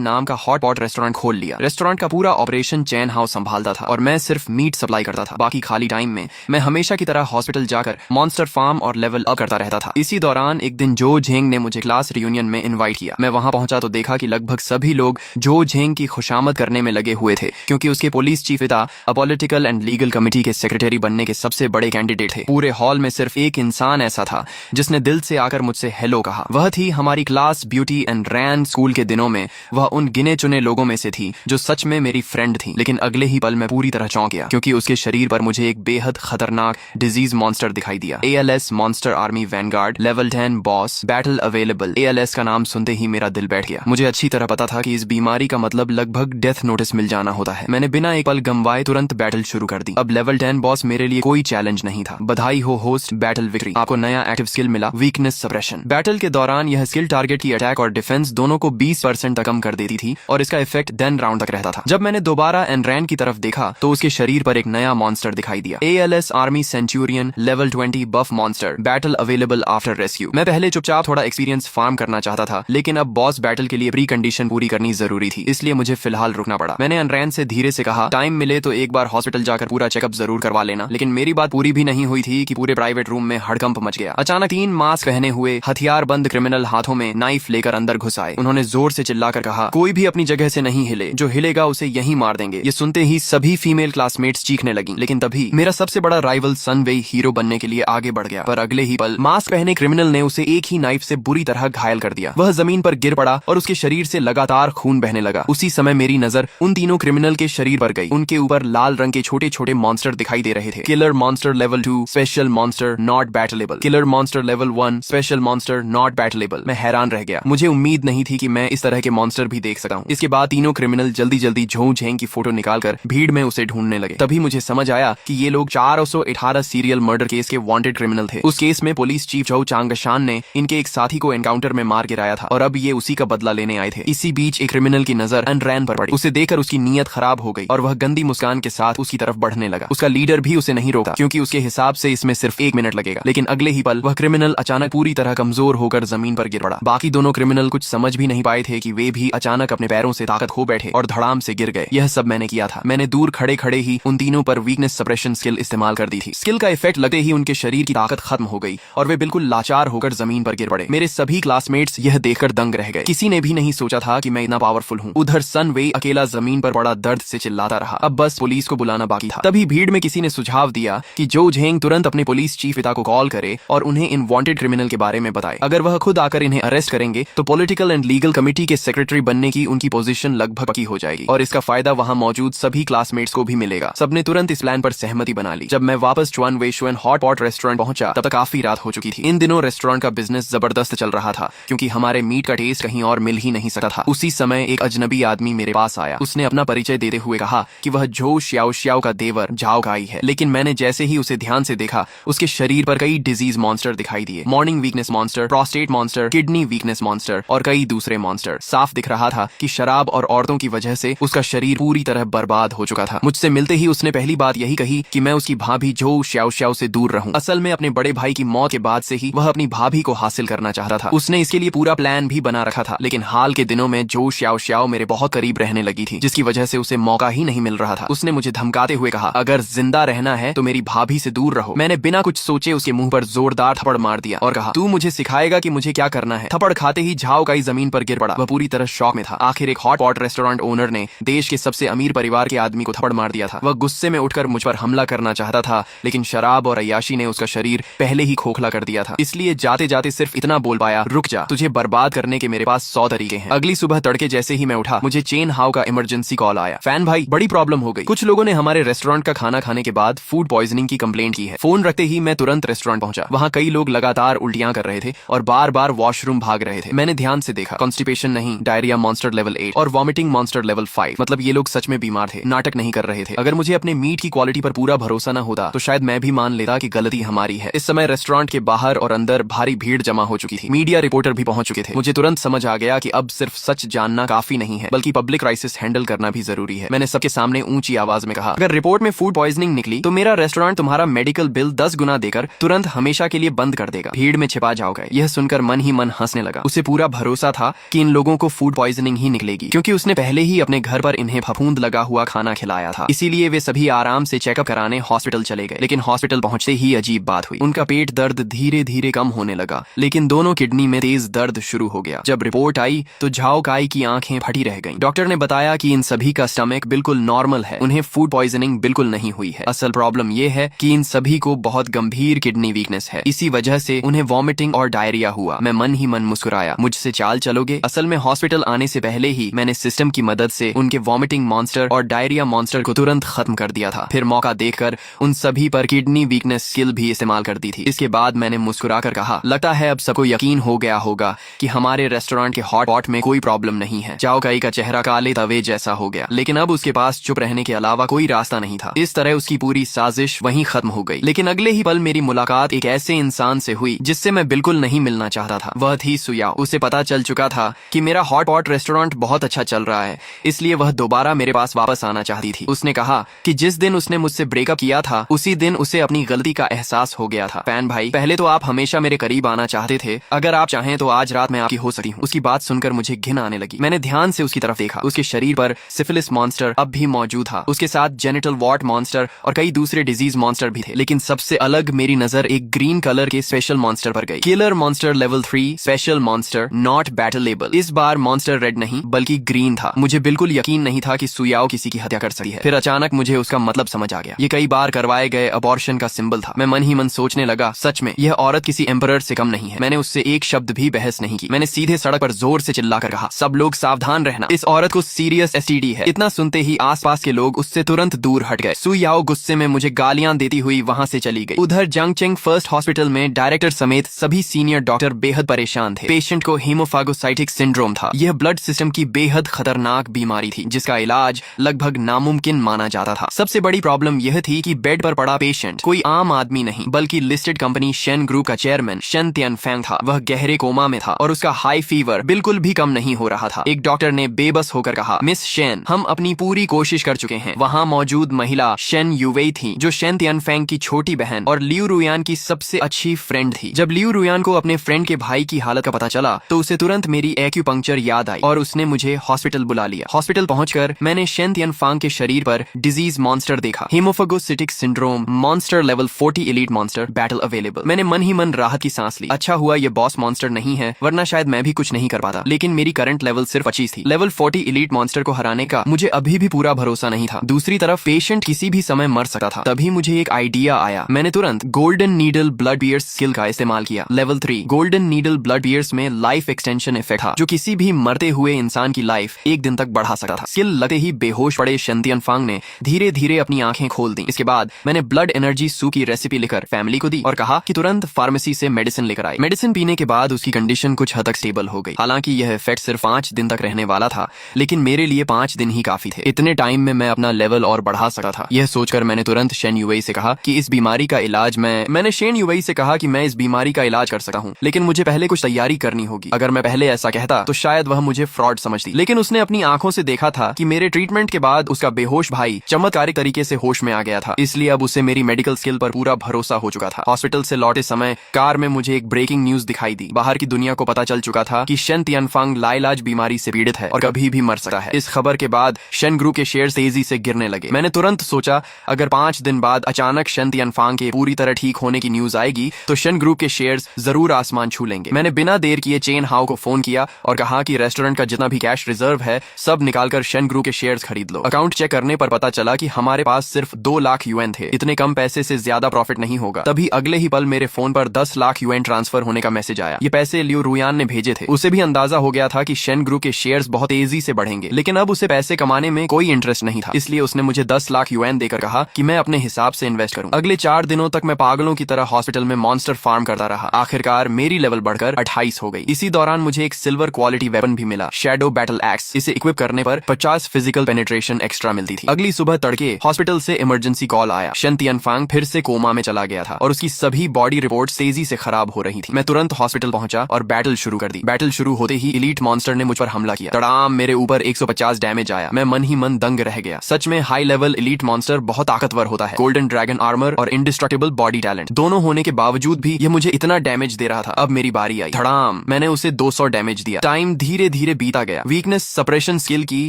नाम का हॉट पॉट रेस्टोरेंट खोल लिया। रेस्टोरेंट का पूरा ऑपरेशन चैन हाउ संभालता था और मैं सिर्फ मीट सप्लाई करता था। बाकी खाली टाइम में मैं हमेशा की तरह हॉस्पिटल जाकर मॉन्स्टर फार्म और लेवल अप करता रहता था। इसी दौरान एक दिन जो झेंग ने मुझे क्लास रियूनियन में इनवाइट किया। मैं वहां पहुंचा तो देखा कि लगभग सभी लोग जो झेंग की खुशामद करने में लगे हुए थे, क्योंकि उसके पुलिस चीफ पिता पॉलिटिकल एंड लीगल कमेटी के सेक्रेटरी बनने के सबसे बड़े कैंडिडेट थे। पूरे हॉल में सिर्फ एक इंसान ऐसा था जिसने दिल से आकर मुझसे हेलो कहा। वह थी हमारी class beauty and ran. School के दिनों में वह उन गिने चुने लोगों में से थी जो सच में मेरी फ्रेंड थी। लेकिन अगले ही पल मैं पूरी तरह चौंक गया, क्योंकि उसके शरीर पर मुझे एक बेहद खतरनाक डिजीज मॉन्स्टर दिखाई दिया। ALS monster army Vanguard level 10 boss battle available. ALS का नाम सुनते ही मेरा दिल बैठ गया। मुझे अच्छी तरह पता था कि इस बीमारी का मतलब लगभग डेथ नोटिस मिल जाना होता है। मैंने बिना एक पल गंवाए तुरंत बैटल शुरू कर दी। अब लेवल 10 बॉस मेरे लिए कोई चैलेंज नहीं था। बधाई हो होस्ट, बैटल विक्ट्री। आपको नया एक्टिव स्किल मिला, वीकनेस सप्रेशन। बैटल के दौरान यह स्किल टारगेट की अटैक और डिफेंस दोनों को 20% तक कम कर देती थी और इसका इफेक्ट 10 राउंड तक रहता था। जब मैंने दोबारा एनरैन की तरफ देखा तो उसके शरीर पर एक नया मॉन्स्टर दिखाई दिया। ALS army centurion level 20 buff monster battle available after rescue. मैं पहले चुपचाप थोड़ा एक्सपीरियंस फार्म करना चाहता था, लेकिन अब बॉस बैटल के लिए प्री कंडीशन पूरी करनी जरूरी थी, इसलिए मुझे फिलहाल रुकना पड़ा। मैंने एनरैन से धीरे से कहा, टाइम मिले तो एक बार हॉस्पिटल जाकर पूरा चेकअप जरूर करवा लेना। लेकिन मेरी बात पूरी भी नहीं हुई थी कि पूरे प्राइवेट रूम में हड़कंप मच गया। अचानक 3 मास्क पहने हुए हथियारबंद क्रिमिनल हाथों में नाइफ लेकर अंदर घुस आए। उन्होंने जोर से चिल्लाकर कहा, कोई भी अपनी जगह से नहीं हिले, जो हिलेगा उसे यहीं मार देंगे। ये सुनते ही सभी फीमेल क्लासमेट्स चीखने लगी। लेकिन तभी मेरा सबसे बड़ा राइवल सन वेई हीरो बनने के लिए आगे बढ़ गया। पर अगले ही पल मास्क पहने क्रिमिनल ने उसे एक ही नाइफ से बुरी तरह घायल कर दिया। वह जमीन पर गिर पड़ा और उसके शरीर से लगातार खून बहने लगा। उसी समय मेरी नजर उन तीनों क्रिमिनल के शरीर पर गई। उनके ऊपर लाल रंग के छोटे छोटे मॉन्स्टर दिखाई दे रहे थे। Killer monster level 2 special monster not battleable. Killer monster level 1 special monster not battleable. मैं हैरान रह गया। मुझे उम्मीद नहीं थी कि मैं इस तरह के मॉन्स्टर भी देख सकता हूँ। इसके बाद तीनों क्रिमिनल जल्दी जल्दी झों झेंग की फोटो निकालकर भीड़ में उसे ढूंढने लगे। तभी मुझे समझ आया कि ये लोग 418 सीरियल मर्डर केस के वांटेड क्रिमिनल थे। उस केस में पुलिस चीफ झोउ चांगशान ने इनके एक साथी को एनकाउंटर में मार गिराया था और अब ये उसी का बदला लेने आए थे। इसी बीच एक क्रिमिनल की नजर एनरैन पर पड़ी। उसे देखकर उसकी नीयत खराब हो गई और वह गंदी मुस्कान के साथ उसकी तरफ बढ़ने लगा। उसका लीडर भी उसे नहीं रोका, क्योंकि उसके हिसाब से इसमें सिर्फ 1 मिनट लगेगा। लेकिन अगले ही पल वह क्रिमिनल अचानक पूरी तरह कमजोर होकर जमीन पर गिर पड़ा। बाकी दोनों क्रिमिनल कुछ समझ भी नहीं पाए थे कि वे भी अचानक अपने पैरों से ताकत खो बैठे और धड़ाम से गिर गए। यह सब मैंने किया था। मैंने दूर खड़े खड़े ही उन तीनों पर वीकनेस सप्रेशन स्किल इस्तेमाल कर दी थी। स्किल का इफेक्ट लगते ही उनके शरीर की ताकत खत्म हो गई और वे बिल्कुल लाचार होकर जमीन पर गिर पड़े। मेरे सभी क्लासमेट्स यह देखकर दंग रह गए। किसी ने भी नहीं सोचा था कि मैं इतना पावरफुल हूँ। उधर सन वेई अकेला जमीन पर पड़ा दर्द से चिल्लाता रहा। अब बस पुलिस को बुलाना बाकी था। तभी भीड़ में किसी ने सुझाव दिया कि जो झेंग तुरंत अपने पुलिस चीफ पिता को कॉल करे और उन्हें इन वांटेड क्रिमिनल के बारे में बताए। अगर वह खुद आकर इन्हें अरेस्ट करेंगे तो पॉलिटिकल एंड लीगल कमेटी के सेक्रेटरी बनने की उनकी पोजीशन लगभग पक्की हो जाएगी और इसका फायदा वहां मौजूद सभी क्लासमेट्स को भी मिलेगा। सबने तुरंत इस प्लान पर सहमति बना ली। जब मैं वापस चुआन वेई शुएन हॉट पॉट रेस्टोरेंट पहुंचा तब तक काफी रात हो चुकी थी। इन दिनों रेस्टोरेंट का बिजनेस जबरदस्त चल रहा था, क्योंकि हमारे मीट का टेस्ट कहीं और मिल ही नहीं सकता था। उसी समय एक अजनबी आदमी मेरे पास आया। उसने अपना परिचय देते हुए कहा कि वह झोउ श्याओ का देवर झाओ काई है। लेकिन मैंने जैसे ही उसे ध्यान से देखा, उसके शरीर पर कई डिजीज मॉन्स्टर दिखाई दिए। Morning weakness monster, prostate monster, kidney weakness monster और कई दूसरे मॉन्स्टर। साफ दिख रहा था कि शराब और औरतों की वजह से उसका शरीर पूरी तरह बर्बाद हो चुका था। मुझसे मिलते ही उसने पहली बात यही कही कि मैं उसकी भाभी झोउ श्याओ से दूर रहूं। असल में अपने बड़े भाई की मौत के बाद से ही वह अपनी भाभी को हासिल करना चाहता था। उसने इसके लिए पूरा प्लान भी बना रखा था। लेकिन हाल के दिनों में झोउ श्याओ मेरे बहुत करीब रहने लगी थी, जिसकी वजह से उसे मौका ही नहीं मिल रहा था। उसने मुझे धमकाते हुए कहा, अगर जिंदा रहना है तो मेरी भाभी से दूर रहो। मैंने बिना कुछ सोचे उसके मुंह पर जोरदार थप्पड़ मार दिया और कहा, तू मुझे सिखाएगा कि मुझे क्या करना है। थप्पड़ खाते ही झाओ काई जमीन पर गिर पड़ा। वह पूरी तरह शॉक में था। आखिर एक हॉट पॉट रेस्टोरेंट ओनर ने देश के सबसे अमीर परिवार के आदमी को थप्पड़ मार दिया था। वह गुस्से में उठकर मुझ पर हमला करना चाहता था, लेकिन शराब और अय्याशी ने उसका शरीर पहले ही खोखला कर दिया था। इसलिए जाते जाते सिर्फ इतना बोल पाया, रुक जा, तुझे बर्बाद करने के मेरे पास 100 तरीके हैं। अगली सुबह तड़के जैसे ही मैं उठा, मुझे चेन हाउ का इमरजेंसी कॉल आया। फैन भाई, बड़ी प्रॉब्लम हो गई। कुछ लोगों ने हमारे रेस्टोरेंट का खाना खाने के बाद फूड पॉइजनिंग की कंप्लेंट की है। फोन रखते ही मैं तुरंत रेस्टोरेंट पहुंचा। वहां कई लोग लगातार उल्टियां कर रहे थे और बार बार वॉशरूम भाग रहे थे। मैंने ध्यान से देखा, कॉन्स्टिपेशन नहीं, डायरिया मॉन्स्टर लेवल 8 और वॉमिटिंग मॉन्स्टर लेवल 5। मतलब ये लोग सच में बीमार थे, नाटक नहीं कर रहे थे। अगर मुझे अपने मीट की क्वालिटी पर पूरा भरोसा न होता तो शायद मैं भी मान लेता कि गलती हमारी है। इस समय रेस्टोरेंट के बाहर और अंदर भारी भीड़ जमा हो चुकी थी। मीडिया रिपोर्टर भी पहुंच चुके थे। मुझे तुरंत समझ आ गया कि अब सिर्फ सच जानना काफी नहीं है, बल्कि पब्लिक क्राइसिस हैंडल करना भी जरूरी है। मैंने सबके सामने ऊंची आवाज में कहा, अगर रिपोर्ट में फूड पॉइजनिंग निकली तो मेरा रेस्टोरेंट तुम्हारा मेडिकल बिल 10 गुना देकर तुरंत हमेशा के लिए बंद कर देगा। भीड़ में छिपा जाओ गए। यह सुनकर मन ही मन हंसने लगा। उसे पूरा भरोसा था कि इन लोगों को फूड पॉइजनिंग ही निकलेगी, क्योंकि उसने पहले ही अपने घर पर इन्हें फफूंद लगा हुआ खाना खिलाया था। इसीलिए वे सभी आराम से चेकअप कराने हॉस्पिटल चले गए। लेकिन हॉस्पिटल पहुंचते ही अजीब बात हुई। उनका पेट दर्द धीरे धीरे कम होने लगा, लेकिन दोनों किडनी में तेज दर्द शुरू हो गया। जब रिपोर्ट आई तो झाओ काई की आंखें फटी रह गईं। डॉक्टर ने बताया कि इन सभी का स्टमक बिल्कुल नॉर्मल है, उन्हें फूड पॉइजनिंग बिल्कुल नहीं हुई है। असल प्रॉब्लम यह है कि इन सभी को बहुत गंभीर किडनी वीकनेस है। इसी वजह से उन्हें वॉमिटिंग और डायरिया हुआ। मैं मन ही मन मुस्कुराया। मुझसे चाल चलोगे? असल में हॉस्पिटल आने से पहले ही मैंने सिस्टम की मदद से उनके वॉमिटिंग मॉन्स्टर और डायरिया मॉन्स्टर को तुरंत खत्म कर दिया था। फिर मौका देखकर उन सभी पर किडनी वीकनेस स्किल भी इस्तेमाल कर दी थी। इसके बाद मैंने मुस्कुराकर कहा, लगता है अब सबको यकीन हो गया होगा कि हमारे रेस्टोरेंट के हॉट पॉट में कोई प्रॉब्लम नहीं है। झाओ काई का चेहरा काले तवे जैसा हो गया, लेकिन अब उसके पास चुप रहने के अलावा कोई रास्ता नहीं था। इस तरह उसकी पूरी साजिश वहीं खत्म हो गई। लेकिन अगले ही पल मेरी मुलाकात एक ऐसे इंसान से हुई जिससे मैं बिल्कुल नहीं मिलना चाहता था। वह थी सुयाओ। उसे पता चल चुका था कि मेरा हॉट पॉट रेस्टोरेंट बहुत अच्छा चल रहा है, इसलिए वह दोबारा मेरे पास वापस आना चाहती थी। उसने कहा कि जिस दिन उसने मुझसे ब्रेकअप किया था उसी दिन उसे अपनी गलती का एहसास हो गया था। फैन भाई, पहले तो आप हमेशा मेरे करीब आना चाहते थे, अगर आप चाहें तो आज रात मैं आपकी हो सकती हूँ। उसकी बात सुनकर मुझे घिन आने लगी। मैंने ध्यान से उसकी तरफ देखा। उसके शरीर पर सिफिलिस मॉन्स्टर अब भी मौजूद था। उसके साथ जेनिटल वॉर्ट मॉन्स्टर और कई दूसरे डिजीज मॉन्स्टर भी थे। लेकिन सबसे अलग मेरी नजर एक ग्रीन कलर के स्पेशल मॉन्स्टर पर गई। Killer monster level 3 special monster, not battleable. इस बार मॉन्स्टर रेड नहीं बल्कि ग्रीन था। मुझे बिल्कुल यकीन नहीं था कि सुयाओ किसी की हत्या कर सकती है। फिर अचानक मुझे उसका मतलब समझ आ गया। ये कई बार करवाए गए अबॉर्शन का सिंबल था। मैं मन ही मन सोचने लगा, सच में यह औरत किसी एम्परर से कम नहीं है। मैंने उससे एक शब्द भी बहस नहीं की। मैंने सीधे सड़क पर जोर से चिल्लाकर कहा, सब लोग सावधान रहना, इस औरत को सीरियस एसटीडी है। इतना सुनते ही आसपास के लोग उससे तुरंत दूर हट गए। सुयाओ गुस्से में मुझे गालियां देती हुई वहां से चली गई। उधर जंगचेंग फर्स्ट हॉस्पिटल में डायरेक्टर समेत सभी सीनियर डॉक्टर बेहद परेशान थे। पेशेंट को हीमोफागोसाइटिक सिंड्रोम था। यह ब्लड सिस्टम की बेहद खतरनाक बीमारी थी जिसका इलाज लगभग नामुमकिन माना जाता था। सबसे बड़ी प्रॉब्लम यह थी कि बेड पर पड़ा पेशेंट कोई आम आदमी नहीं बल्कि लिस्टेड कंपनी शेन ग्रुप का चेयरमैन शेन तियानफैंग था। वह गहरे कोमा में था और उसका हाई फीवर बिल्कुल भी कम नहीं हो रहा था। एक डॉक्टर ने बेबस होकर कहा, मिस शेन, हम अपनी पूरी कोशिश कर चुके हैं। वहाँ मौजूद महिला शेन यूवेई थी जो शेन तियानफैंग की छोटी बहन और लियू रुयान की सबसे अच्छी फ्रेंड थी। जब लियू रुयान को अपने फ्रेंड के भाई की हालत का पता चला तो उसे तुरंत मेरी एक्यूपंक्चर याद आई और उसने मुझे हॉस्पिटल बुला लिया। हॉस्पिटल पहुंचकर मैंने शेन तियानफैंग के शरीर पर डिजीज मॉन्स्टर देखा। Haemophagocytic syndrome, monster level 40 elite monster, battle available. मैंने मन ही मन राहत की सांस ली। अच्छा हुआ ये बॉस मॉन्स्टर नहीं है, वरना शायद मैं भी कुछ नहीं कर पाता। लेकिन मेरी करंट लेवल सिर्फ 25 थी। लेवल 40 एलीट मॉन्स्टर को हराने का मुझे अभी भी पूरा भरोसा नहीं था। दूसरी तरफ पेशेंट किसी भी समय मर सकता था। तभी मुझे एक आइडिया आया। मैंने तुरंत golden needle blood pierce skill का इस्तेमाल किया। Level 3 golden needle blood pierce में लाइफ एक्सटेंशन इफेक्ट था जो किसी भी मरते हुए इंसान की लाइफ एक दिन तक बढ़ा सकता था। स्किल लगते ही बेहोश पड़े शेन तियानफैंग ने धीरे धीरे अपनी आंखें खोल दी। इसके बाद मैंने ब्लड एनर्जी सूप की रेसिपी लिखकर फैमिली को दी और कहा कि तुरंत फार्मेसी से मेडिसिन लेकर आए। मेडिसिन पीने के बाद उसकी कंडीशन कुछ हद तक स्टेबल हो गई। हालांकि यह इफेक्ट सिर्फ 5 दिन तक रहने वाला था, लेकिन मेरे लिए 5 दिन ही काफी थे। इतने टाइम में मैं अपना लेवल और बढ़ा सकता था। यह सोचकर मैंने तुरंत शेन यूवेई से कहा कि इस बीमारी का इलाज मैंने शेन यूवेई से कहा कि मैं इस बीमारी का इलाज कर सकता हूँ, लेकिन मुझे पहले कुछ तैयारी करनी होगी। अगर मैं पहले ऐसा कहता तो शायद वह मुझे फ्रॉड समझती, लेकिन उसने अपनी आंखों से देखा था कि मेरे ट्रीटमेंट के बाद उसका बेहोश भाई चमत्कारिक तरीके से होश में आ गया था। इसलिए अब उसे मेरी मेडिकल स्किल पर पूरा भरोसा हो चुका था। हॉस्पिटल से लौटे समय कार में मुझे एक ब्रेकिंग न्यूज दिखाई दी। बाहर की दुनिया को पता चल चुका था कि शेन तियानफैंग लाइलाज बीमारी से पीड़ित है और कभी भी मर सकता है। इस खबर के बाद शेन ग्रुप के शेयर तेजी से गिरने लगे। मैंने तुरंत सोचा, अगर 5 दिन बाद अचानक शेन तियानफैंग के पूरी तरह ठीक होने की न्यूज आएगी तो शेन ग्रुप के शेयर्स जरूर आसमान छू लेंगे। मैंने बिना देर किए चेन हाओ को फोन किया और कहा कि रेस्टोरेंट का जितना भी कैश रिजर्व है सब निकालकर शेन ग्रुप के शेयर्स खरीद लो। अकाउंट चेक करने पर पता चला कि हमारे पास सिर्फ 2 लाख यूएन थे। इतने कम पैसे से ज्यादा प्रॉफिट नहीं होगा। तभी अगले ही पल मेरे फोन पर 10 लाख यूएन ट्रांसफर होने का मैसेज आया। ये पैसे लियू रुयान ने भेजे थे। उसे भी अंदाजा हो गया था कि शेन ग्रुप के शेयर्स बहुत तेजी से बढ़ेंगे, लेकिन अब उसे पैसे कमाने में कोई इंटरेस्ट नहीं था। इसलिए उसने मुझे 10 लाख यूएन देकर कहा कि मैं अपने हिसाब से इन्वेस्ट करूं। अगले 4 दिनों तक मैं पागलों की तरह हॉस्पिटल में मॉन्स्टर फार्म करता रहा। आखिरकार मेरी लेवल बढ़कर 28 हो गई। इसी दौरान मुझे एक सिल्वर क्वालिटी वेपन भी मिला, शैडो बैटल एक्स। इसे इक्विप करने पर 50 फिजिकल पेनिट्रेशन एक्स्ट्रा मिलती थी। अगली सुबह तड़के हॉस्पिटल से इमरजेंसी कॉल आया। शेन तियानफैंग फिर से कोमा में चला गया था और उसकी सभी बॉडी रिपोर्ट तेजी से खराब हो रही थी। मैं तुरंत हॉस्पिटल पहुंचा और बैटल शुरू कर दी। बैटल शुरू होते ही इलीट मॉन्स्टर ने मुझ पर हमला किया। तड़ाम, मेरे ऊपर 150 डैमेज आया। मैं मन ही मन दंग रह गया। सच में हाई लेवल इलीट मॉन्स्टर बहुत ताकतवर होता है। गोल्डन ड्रैगन आर्मर और इंडिस्ट्रक्टिबल बॉडी टैलेंट दोनों होने के बावजूद भी यह मुझे इतना डैमेज दे रहा था। अब मेरी बारी आई। धड़ाम, मैंने उसे 200 डैमेज दिया। टाइम धीरे धीरे बीता गया। वीकनेस सप्रेशन स्किल की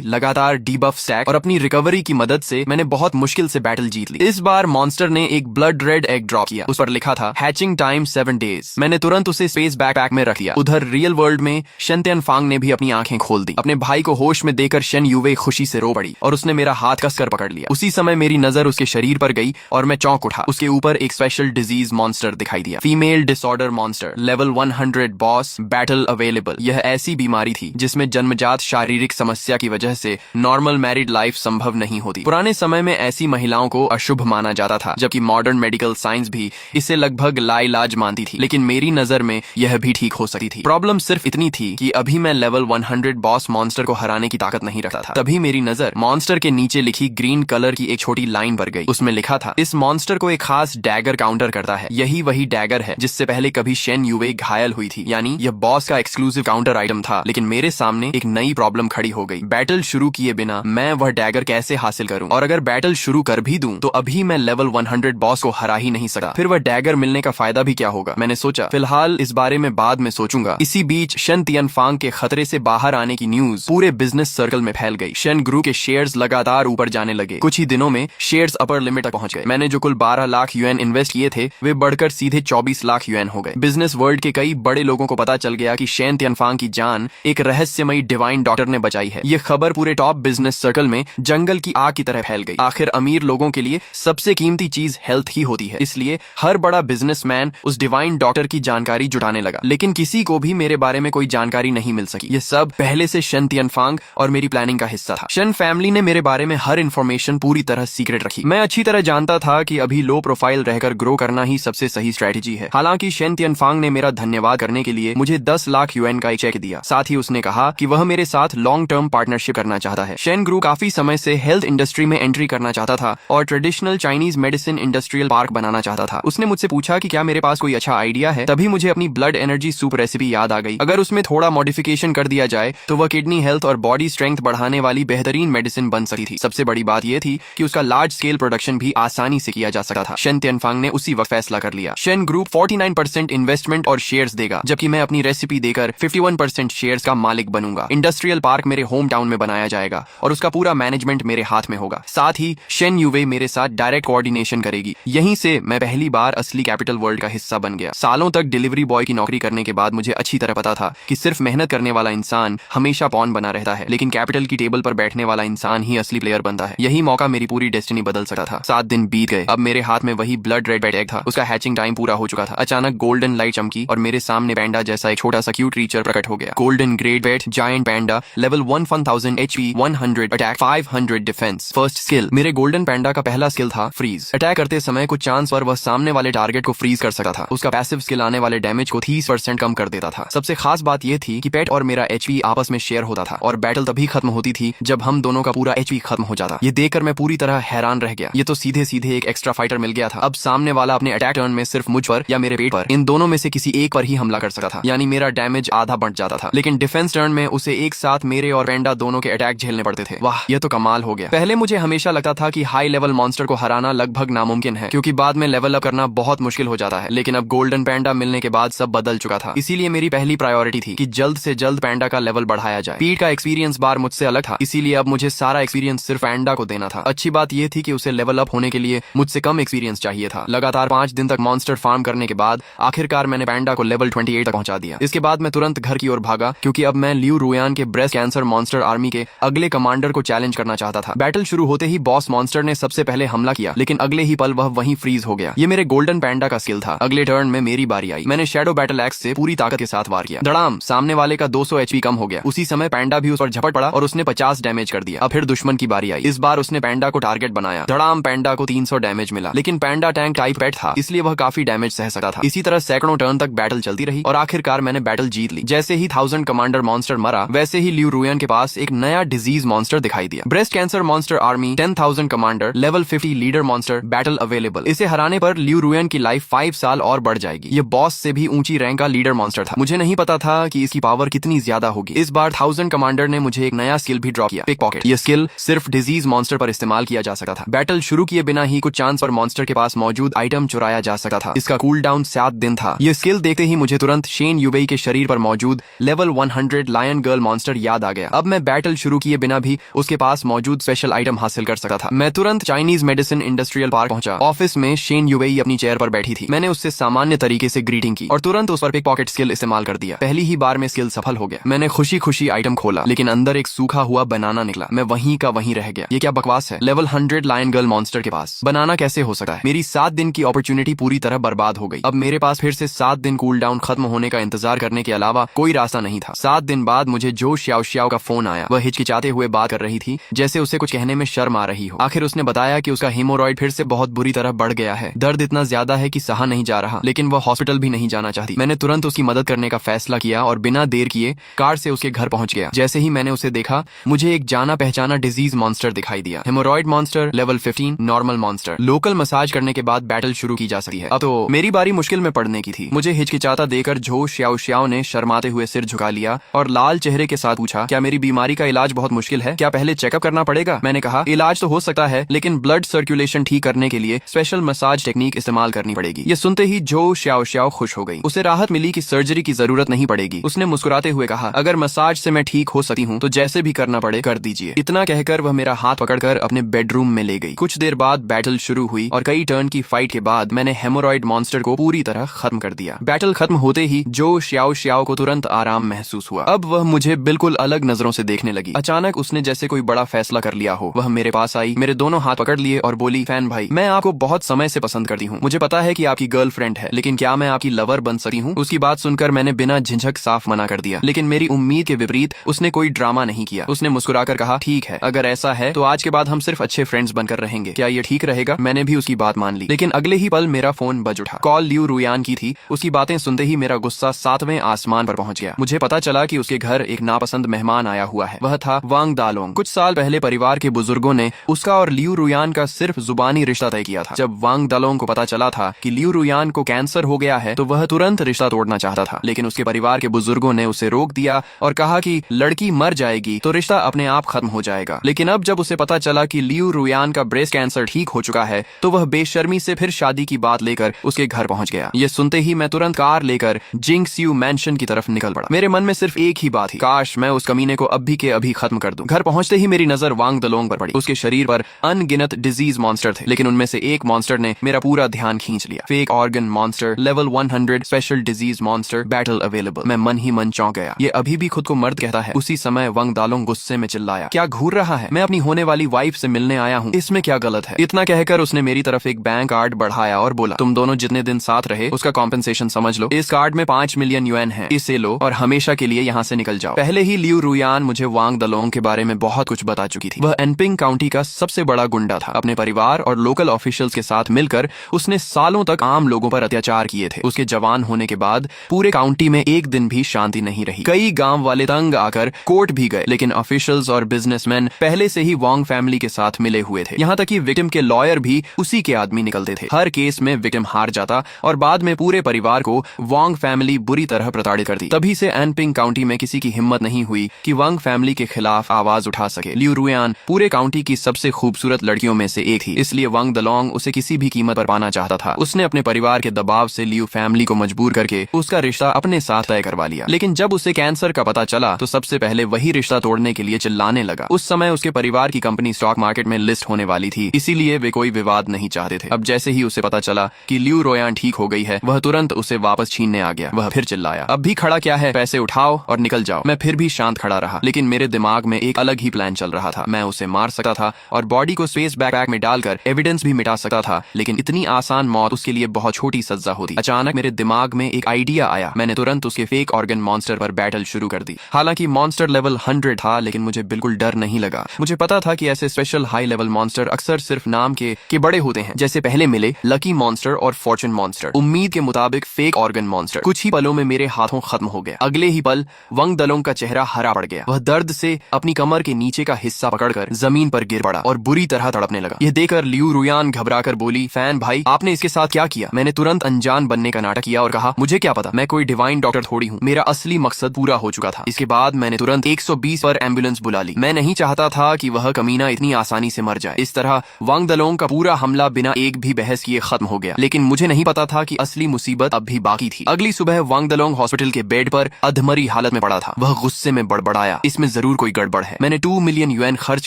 लगातार डीबफ स्टैक और अपनी रिकवरी की मदद से मैंने बहुत मुश्किल से बैटल जीत ली। इस बार मॉन्स्टर ने एक ब्लड रेड एग ड्रॉप किया। उस पर लिखा था हैचिंग टाइम 7 डेज। मैंने तुरंत उसे स्पेस बैकपैक में रख दिया। उधर रियल वर्ल्ड में शन तियानफांग ने भी अपनी आंखें खोल दी। अपने भाई को होश में देकर शन युवे खुशी से रो पड़ी और उसने मेरा हाथ कसकर पकड़ लिया। उसी समय मेरी नजर उसके शरीर पर गई और मैं चौंक उठा। उसके ऊपर एक स्पेशल डिजीज मॉन्स्टर दिखाई दिया। Female disorder monster, level 100 boss, battle available. यह ऐसी बीमारी थी जिसमें जन्मजात शारीरिक समस्या की वजह से नॉर्मल मैरिड लाइफ संभव नहीं होती। पुराने समय में ऐसी महिलाओं को अशुभ माना जाता था, जबकि मॉडर्न मेडिकल साइंस भी इसे लगभग लाइलाज मानती थी। लेकिन मेरी नजर में यह भी ठीक हो सकती थी। प्रॉब्लम सिर्फ इतनी थी कि अभी मैं लेवल 100 बॉस मॉन्स्टर को हराने की ताकत नहीं रखता था। तभी मेरी नजर मॉन्स्टर के नीचे लिखी ग्रीन कलर की एक छोटी लाइन पर गई। उसमें लिखा था इस मॉन्स्टर को एक खास डैगर काउंटर करता है। यही वही डैगर है जिससे पहले कभी शेन युवे घायल हुई थी। यानी यह बॉस का एक्सक्लूसिव काउंटर आइटम था। लेकिन मेरे सामने एक नई प्रॉब्लम खड़ी हो गई। बैटल शुरू किए बिना मैं वह डैगर कैसे हासिल करूं? और अगर बैटल शुरू कर भी दूं तो अभी मैं लेवल 100 बॉस को हरा ही नहीं सकता। फिर वह डैगर मिलने का फायदा भी क्या होगा? मैंने सोचा फिलहाल इस बारे में बाद में सोचूंगा। इसी बीच शन तियानफांग के खतरे से बाहर आने की न्यूज पूरे बिजनेस सर्कल में फैल गई। शन ग्रुप के शेयर्स लगातार ऊपर जाने लगे। कुछ ही दिनों में शेयर्स अपर लिमिट तक पहुंच गए। मैंने जो कुल 12 लाख यूएन इन्वेस्ट किए थे वे बढ़कर सीधे 24 लाख यूएन हो गए। बिजनेस वर्ल्ड के कई बड़े लोगों को पता चल गया कि शेन तियानफांग की जान एक रहस्यमयी डिवाइन डॉक्टर ने बचाई है। ये खबर पूरे टॉप बिजनेस सर्कल में जंगल की आग की तरह फैल गई। आखिर अमीर लोगों के लिए सबसे कीमती चीज हेल्थ ही होती है, इसलिए हर बड़ा बिजनेसमैन उस डिवाइन डॉक्टर की जानकारी जुटाने लगा। लेकिन किसी को भी मेरे बारे में कोई जानकारी नहीं मिल सकी। ये सब पहले से शन तियानफांग और मेरी प्लानिंग का हिस्सा था। शन फैमिली ने मेरे बारे में हर इंफॉर्मेशन पूरी तरह सीक्रेट रखी। मैं अच्छी तरह जानता था कि अभी लो प्रोफाइल रहकर ग्रो करना ही सबसे सही स्ट्रेटेजी है। हालांकि शन तियानफांग ने मेरा धन्यवाद करने के लिए मुझे 10 लाख यूएन का एक चेक दिया। साथ ही उसने कहा कि वह मेरे साथ लॉन्ग टर्म पार्टनरशिप करना चाहता है। शेन ग्रुप काफी समय से हेल्थ इंडस्ट्री में एंट्री करना चाहता था और traditional Chinese medicine industrial park बनाना चाहता था। उसने मुझसे पूछा कि क्या मेरे पास कोई अच्छा आइडिया है। तभी मुझे अपनी ब्लड एनर्जी सूप रेसिपी याद आ गई। अगर उसमें थोड़ा मॉडिफिकेशन कर दिया जाए तो वह किडनी हेल्थ और बॉडी स्ट्रेंथ बढ़ाने वाली बेहतरीन मेडिसिन बन सकती थी। सबसे बड़ी बात यह थी कि उसका लार्ज स्केल प्रोडक्शन भी आसानी से किया जा सकता था। शन तियानफांग ने उसी वक्त फैसला कर लिया। शेन ग्रुप 49% इन्वेस्टमेंट और शेयर्स देगा, जबकि मैं अपनी रेसिपी देकर 51% शेयर्स का मालिक बनूंगा। इंडस्ट्रियल पार्क मेरे होम टाउन में बनाया जाएगा और उसका पूरा मैनेजमेंट मेरे हाथ में होगा। साथ ही शेन युवे मेरे साथ डायरेक्ट कोऑर्डिनेशन करेगी। यहीं से मैं पहली बार असली कैपिटल वर्ल्ड का हिस्सा बन गया। सालों तक डिलीवरी बॉय की नौकरी करने के बाद मुझे अच्छी तरह पता था कि सिर्फ मेहनत करने वाला इंसान हमेशा पॉन बना रहता है, लेकिन कैपिटल की टेबल पर बैठने वाला इंसान ही असली प्लेयर बनता है। यही मौका मेरी पूरी डेस्टिनी बदल सकता था। 7 दिन बीत गए। अब मेरे हाथ में वही ब्लड रेड एग था। उसका हैचिंग टाइम पूरा हो चुका था। अचानक गोल्डन लाइट चमकी और मेरे सामने पैंडा जैसा एक छोटा सा क्यूट क्रीचर प्रकट हो गया। Golden great weight giant panda, level 1000 HP, 100 attack, 500 defence. First skill, मेरे गोल्डन पैंडा का पहला स्किल था फ्रीज। अटैक करते समय कुछ चांस पर वह सामने वाले टारगेट को फ्रीज कर सकता था। उसका पैसिव स्किल आने वाले डैमेज को 30% कम कर देता था। सबसे खास बात यह थी कि पेट और मेरा एचपी आपस में शेयर होता था और बैटल तभी खत्म होती थी जब हम दोनों का पूरा एचपी खत्म हो जाता। ये देखकर मैं पूरी तरह हैरान रह गया। ये तो सीधे सीधे एक एक्स्ट्रा फाइटर मिल गया था। अब सामने वाला अपने अटैक टर्न में सिर्फ मुझ पर या मेरे पेट पर, इन दोनों में से किसी एक पर ही हमला कर सकता था। यानी मेरा डैमेज आधा बढ़ जाता था। लेकिन डिफेंस टर्न में उसे एक साथ मेरे और पेंडा दोनों के अटैक झेलने पड़ते थे। वाह, यह तो कमाल हो गया। पहले मुझे हमेशा लगता था कि हाई लेवल मॉन्स्टर को हराना लगभग नामुमकिन है, क्योंकि बाद में लेवल अप करना बहुत मुश्किल हो जाता है। लेकिन अब गोल्डन पैंडा मिलने के बाद सब बदल चुका था। इसीलिए मेरी पहली प्रायोरिटी थी कि जल्द से जल्द पैंडा का लेवल बढ़ाया जाए। पीट का एक्सपीरियंस बार मुझसे अलग था, इसीलिए अब मुझे सारा एक्सपीरियंस सिर्फ पैंडा को देना था। अच्छी बात यह थी कि उसे लेवल अप होने के लिए मुझसे कम एक्सपीरियंस चाहिए था। लगातार 5 दिन तक मॉन्स्टर फार्म करने के बाद आखिरकार मैंने पैंडा को लेवल 28 तक पहुंचा दिया। इसके बाद मैं तुरंत घर की ओर भागा, क्योंकि अब मैं लियू रुयान के ब्रेस्ट कैंसर मॉन्स्टर आर्मी के अगले कमांडर को चैलेंज करना चाहता था। बैटल शुरू होते ही बॉस मॉन्स्टर ने सबसे पहले हमला किया, लेकिन अगले ही पल वह वहीं फ्रीज हो गया। ये मेरे गोल्डन पैंडा का स्किल था। अगले टर्न में मेरी बारी आई। मैंने शैडो बैटल एक्स से पूरी ताकत के साथ वार किया। धड़ाम, सामने वाले का 200 एचपी कम हो गया। उसी समय पैंडा भी उस पर झपट पड़ा और उसने 50 डैमेज कर दिया। अब फिर दुश्मन की बारी आई। इस बार उसने पैंडा को टारगेट बनाया। धड़ाम, पैंडा को 300 डैमेज मिला, लेकिन पैंडा टैंक टाइप पेट था, इसलिए वह काफी डैमेज सह सकता था। इसी तरह सैकड़ों टर्न तक बैटल चलती रही और आखिरकार मैंने बैटल जीत ली। जैसे ही 1000 कमांडर मॉन्स्टर मरा, वैसे ही लियू रुयान के पास एक नया डिजीज मॉन्स्टर दिखाई दिया। Breast cancer monster army, 10,000 commander, level 50 leader monster, battle available. इसे हराने पर लियू रुयान की लाइफ 5 साल और बढ़ जाएगी। ये बॉस से भी ऊंची रैंक का लीडर मॉन्स्टर था। मुझे नहीं पता था कि इसकी पावर कितनी ज्यादा होगी। इस बार 1000 कमांडर ने मुझे एक नया स्किल भी ड्रॉप किया, पिक पॉकेट। ये स्किल सिर्फ डिजीज मॉन्स्टर पर इस्तेमाल किया जा सकता था। बैटल शुरू किए बिना ही कुछ चांस पर मॉन्स्टर के पास मौजूद आइटम चुराया जा सकता था। इसका कूल डाउन 7 दिन था। ये स्किल देखते ही मुझे तुरंत शेन यूवेई के शरीर पर मौजूद लेवल 100 लायन गर्ल मॉन्स्टर याद आ गया। अब मैं बैटल शुरू किए बिना भी उसके पास मौजूद स्पेशल आइटम हासिल कर सकता था। मैं तुरंत चाइनीज मेडिसिन इंडस्ट्रियल पार्क पहुंचा। ऑफिस में शेन यूवेई अपनी चेयर पर बैठी थी। मैंने उससे सामान्य तरीके से ग्रीटिंग की और तुरंत उस पर पिक पॉकेट स्किल इस्तेमाल कर दिया। पहली ही बार में स्किल सफल हो गया। मैंने खुशी खुशी आइटम खोला, लेकिन अंदर एक सूखा हुआ बनाना निकला। मैं वहीं का वहीं रह गया। ये क्या बकवास है? लेवल 100 लायन गर्ल मॉन्स्टर के पास बनाना कैसे हो सकता है? मेरी 7 दिन की अपॉर्चुनिटी पूरी तरह बर्बाद हो गई। अब मेरे पास फिर से 7 दिन कूल डाउन खत्म होने का इंतजार करने के अलावा कोई रास्ता नहीं था। 7 दिन बाद मुझे जो श्याओ श्याओ का फोन आया। वह हिचकिचाते हुए बात कर रही थी, जैसे उसे कुछ कहने में शर्म आ रही हो। आखिर उसने बताया कि उसका हेमोरॉइड फिर से बहुत बुरी तरह बढ़ गया है। दर्द इतना ज्यादा है कि सहा नहीं जा रहा, लेकिन वह हॉस्पिटल भी नहीं जाना चाहती। मैंने तुरंत उसकी मदद करने का फैसला किया और बिना देर किए कार से उसके घर पहुंच गया। जैसे ही मैंने उसे देखा, मुझे एक जाना पहचाना डिजीज मॉन्स्टर दिखाई दिया। Haemorrhoid monster, level 15, normal monster. Local massage करने के बाद बैटल शुरू की जा सकती है। अब तो मेरी बारी मुश्किल में पड़ने की थी। मुझे हिचकिचाता देकर झो श्याओ श्याओ ने शर्माते हुए सिर झुका लिया और लाल चेहरे के साथ पूछा, क्या मेरी बीमारी का इलाज बहुत मुश्किल है? क्या पहले चेकअप करना पड़ेगा? मैंने कहा, इलाज तो हो सकता है, लेकिन ब्लड सर्कुलेशन ठीक करने के लिए स्पेशल मसाज टेक्निक इस्तेमाल करनी पड़ेगी। ये सुनते ही झो श्याओ श्याओ खुश हो गई। उसे राहत मिली कि सर्जरी की जरूरत नहीं पड़ेगी। उसने मुस्कुराते हुए कहा, अगर मसाज से मैं ठीक हो सकती हूँ तो जैसे भी करना पड़े कर दीजिए। इतना कहकर वह मेरा हाथ पकड़कर अपने बेडरूम में ले गई। कुछ देर बाद बैटल शुरू हुई और कई टर्न की फाइट के बाद मैंने हेमोरॉइड मॉन्स्टर को पूरी तरह खत्म कर दिया। बैटल खत्म होते ही जो श्याओ श्याओ को तुरंत आराम महसूस हुआ। अब वह मुझे बिल्कुल अलग नजरों से देखने लगी। अचानक उसने जैसे कोई बड़ा फैसला कर लिया हो। वह मेरे पास आई, मेरे दोनों हाथ पकड़ लिए और बोली, फैन भाई, मैं आपको बहुत समय से पसंद करती हूँ। मुझे पता है कि आपकी गर्लफ्रेंड है, लेकिन क्या मैं आपकी लवर बन सकती हूँ? उसकी बात सुनकर मैंने बिना झिझक साफ मना कर दिया, लेकिन मेरी उम्मीद के विपरीत उसने कोई ड्रामा नहीं किया। उसने मुस्कुराकर कहा, ठीक है, अगर ऐसा है तो आज के बाद हम सिर्फ अच्छे फ्रेंड्स बनकर रहेंगे। क्या ये ठीक रहेगा? मैंने भी उसकी बात मान ली, लेकिन अगले ही पल मेरा फोन बज उठा। कॉल लियू रुयान की थी। उसकी बातें सुनते ही मेरा गुस्सा 7वें आसमान पर पहुंच गया। मुझे पता चला कि उसके घर एक नापसंद मेहमान आया हुआ है। वह था वांग दालोंग। कुछ साल पहले परिवार के बुजुर्गों ने उसका और लियू रुयान का सिर्फ जुबानी रिश्ता तय किया था। जब वांग दालोंग को पता चला था कि लियू रुयान को कैंसर हो गया है, तो वह तुरंत रिश्ता तोड़ना चाहता था, लेकिन उसके परिवार के बुजुर्गों ने उसे रोक दिया और कहा कि लड़की मर जाएगी तो रिश्ता अपने आप खत्म हो जाएगा। लेकिन अब जब उसे पता चला कि लियू रुयान का ब्रेस्ट कैंसर ठीक हो चुका है, तो वह बेशर्मी से फिर शादी की बात लेकर उसके घर पहुंच गया। ये सुनते ही मैं तुरंत कार लेकर जिंगस्यू मैंशन की तरफ निकल पड़ा। मेरे मन में सिर्फ एक ही बात थी, काश मैं उस कमीने को अभी के अभी खत्म कर दूं। घर पहुंचते ही मेरी नजर वांग दालोंग पर पड़ी। उसके शरीर पर अनगिनत डिजीज मॉन्स्टर थे, लेकिन उनमें से एक मॉन्स्टर ने मेरा पूरा ध्यान खींच लिया। Fake organ monster, level 100 special disease monster, battle available. मैं मन ही मन चौंक गया। ये अभी भी खुद को मर्द कहता है। उसी समय वांग दालोंग गुस्से में चिल्लाया, क्या घूर रहा है? मैं अपनी होने वाली वाइफ से मिलने आया हूँ, इसमें क्या गलत है? इतना कहकर उसने मेरी तरफ एक बैंक कार्ड बढ़ाया और बोला, तुम दोनों जितने दिन साथ रहे उसका कॉम्पेंसेशन समझ लो। इस कार्ड में 5 मिलियन युएन है, इसे लो और हमेशा के लिए यहाँ से निकल जाओ। पहले ही लियू रुयान मुझे वांग दालोंग के बारे में बहुत कुछ बता चुकी थी। वह एनपिंग काउंटी का सबसे बड़ा गुंडा था। अपने परिवार और लोकल ऑफिशियल्स के साथ मिलकर उसने सालों तक आम लोगों पर अत्याचार किए थे। उसके जवान होने के बाद पूरे काउंटी में एक दिन भी शांति नहीं रही। कई गांव वाले तंग आकर कोर्ट भी गए, लेकिन ऑफिशियल्स और बिजनेसमैन पहले से ही वांग फैमिली के साथ मिले हुए थे। यहाँ तक कि विक्टिम के लॉयर भी उसी के आदमी निकलते थे। हर केस में विक्टिम हार जाता और बाद में पूरे परिवार को वांग फैमिली बुरी तरह प्रताड़ित करती। तभी से एनपिंग काउंटी में किसी की हिम्मत नहीं हुई कि वांग फैमिली के खिलाफ आवाज उठा सके। लियू रुयान पूरे काउंटी की सबसे खूबसूरत लड़कियों में से एक थी, इसलिए वांग दालोंग उसे किसी भी कीमत पर पाना चाहता था। उसने अपने परिवार के दबाव से लियू फैमिली को मजबूर करके उसका रिश्ता अपने साथ तय करवा लिया। लेकिन जब उसे कैंसर का पता चला तो सबसे पहले वही रिश्ता तोड़ने के लिए चिल्लाने लगा। उस समय उसके परिवार की कंपनी स्टॉक मार्केट में लिस्ट होने वाली थी, इसीलिए वे कोई विवाद नहीं चाहते थे। अब जैसे ही उसे पता चला कि लियू रुयान ठीक हो गई है, वह तुरंत उसे वापस छीनने आ गया। वह फिर चिल्लाया, अब भी खड़ा क्या है, पैसे उठाओ और निकल जाओ। मैं फिर भी शांत खड़ा रहा, लेकिन मेरे दिमाग में एक अलग ही प्लान चल रहा था। मैं उसे मार सकता था और बॉडी को स्पेस बैकपैक में डालकर एविडेंस भी मिटा सकता था, लेकिन इतनी आसान मौत उसके लिए बहुत छोटी सजा होती। अचानक मेरे दिमाग में एक आइडिया आया। मैंने तुरंत उसके फेक ऑर्गन मॉन्स्टर पर बैटल शुरू कर दी। हालांकि मॉन्स्टर लेवल 100 था, लेकिन मुझे बिल्कुल डर नहीं लगा। मुझे पता था कि ऐसे स्पेशल हाई लेवल मॉन्स्टर अक्सर सिर्फ नाम के बड़े होते हैं, जैसे पहले मिले लकी मॉन्स्टर और फॉर्चून मॉन्स्टर। उम्मीद के मुताबिक फेक ऑर्गन मॉन्स्टर कुछ ही पलों में मेरे हाथों खत्म हो गया। अगले ही पल वांग दालोंग का चेहरा हरा पड़ गया। वह दर्द से अपनी कमर के नीचे का हिस्सा पकड़कर जमीन पर गिर पड़ा और बुरी तरह तड़पने लगा। यह देखकर लियू रुयान घबराकर बोली, फैन भाई, आपने इसके साथ क्या किया? मैंने तुरंत अनजान बनने का नाटक किया और कहा, मुझे क्या पता, मैं कोई डिवाइन डॉक्टर थोड़ी हूँ। मेरा असली मकसद पूरा हो चुका था। इसके बाद मैंने तुरंत 120 पर एम्बुलेंस बुला ली। मैं नहीं चाहता था कि वह कमीना इतनी आसानी से मर जाए। इस तरह वांग दालोंग का पूरा हमला बिना एक भी बहस किए खत्म हो गया। लेकिन मुझे नहीं पता था कि असली असली मुसीबत अब भी बाकी थी। अगली सुबह वांग दलोंग हॉस्पिटल के बेड पर अधमरी हालत में पड़ा था। वह गुस्से में बड़बड़ाया, इसमें जरूर कोई गड़बड़ है। मैंने 2 मिलियन युएन खर्च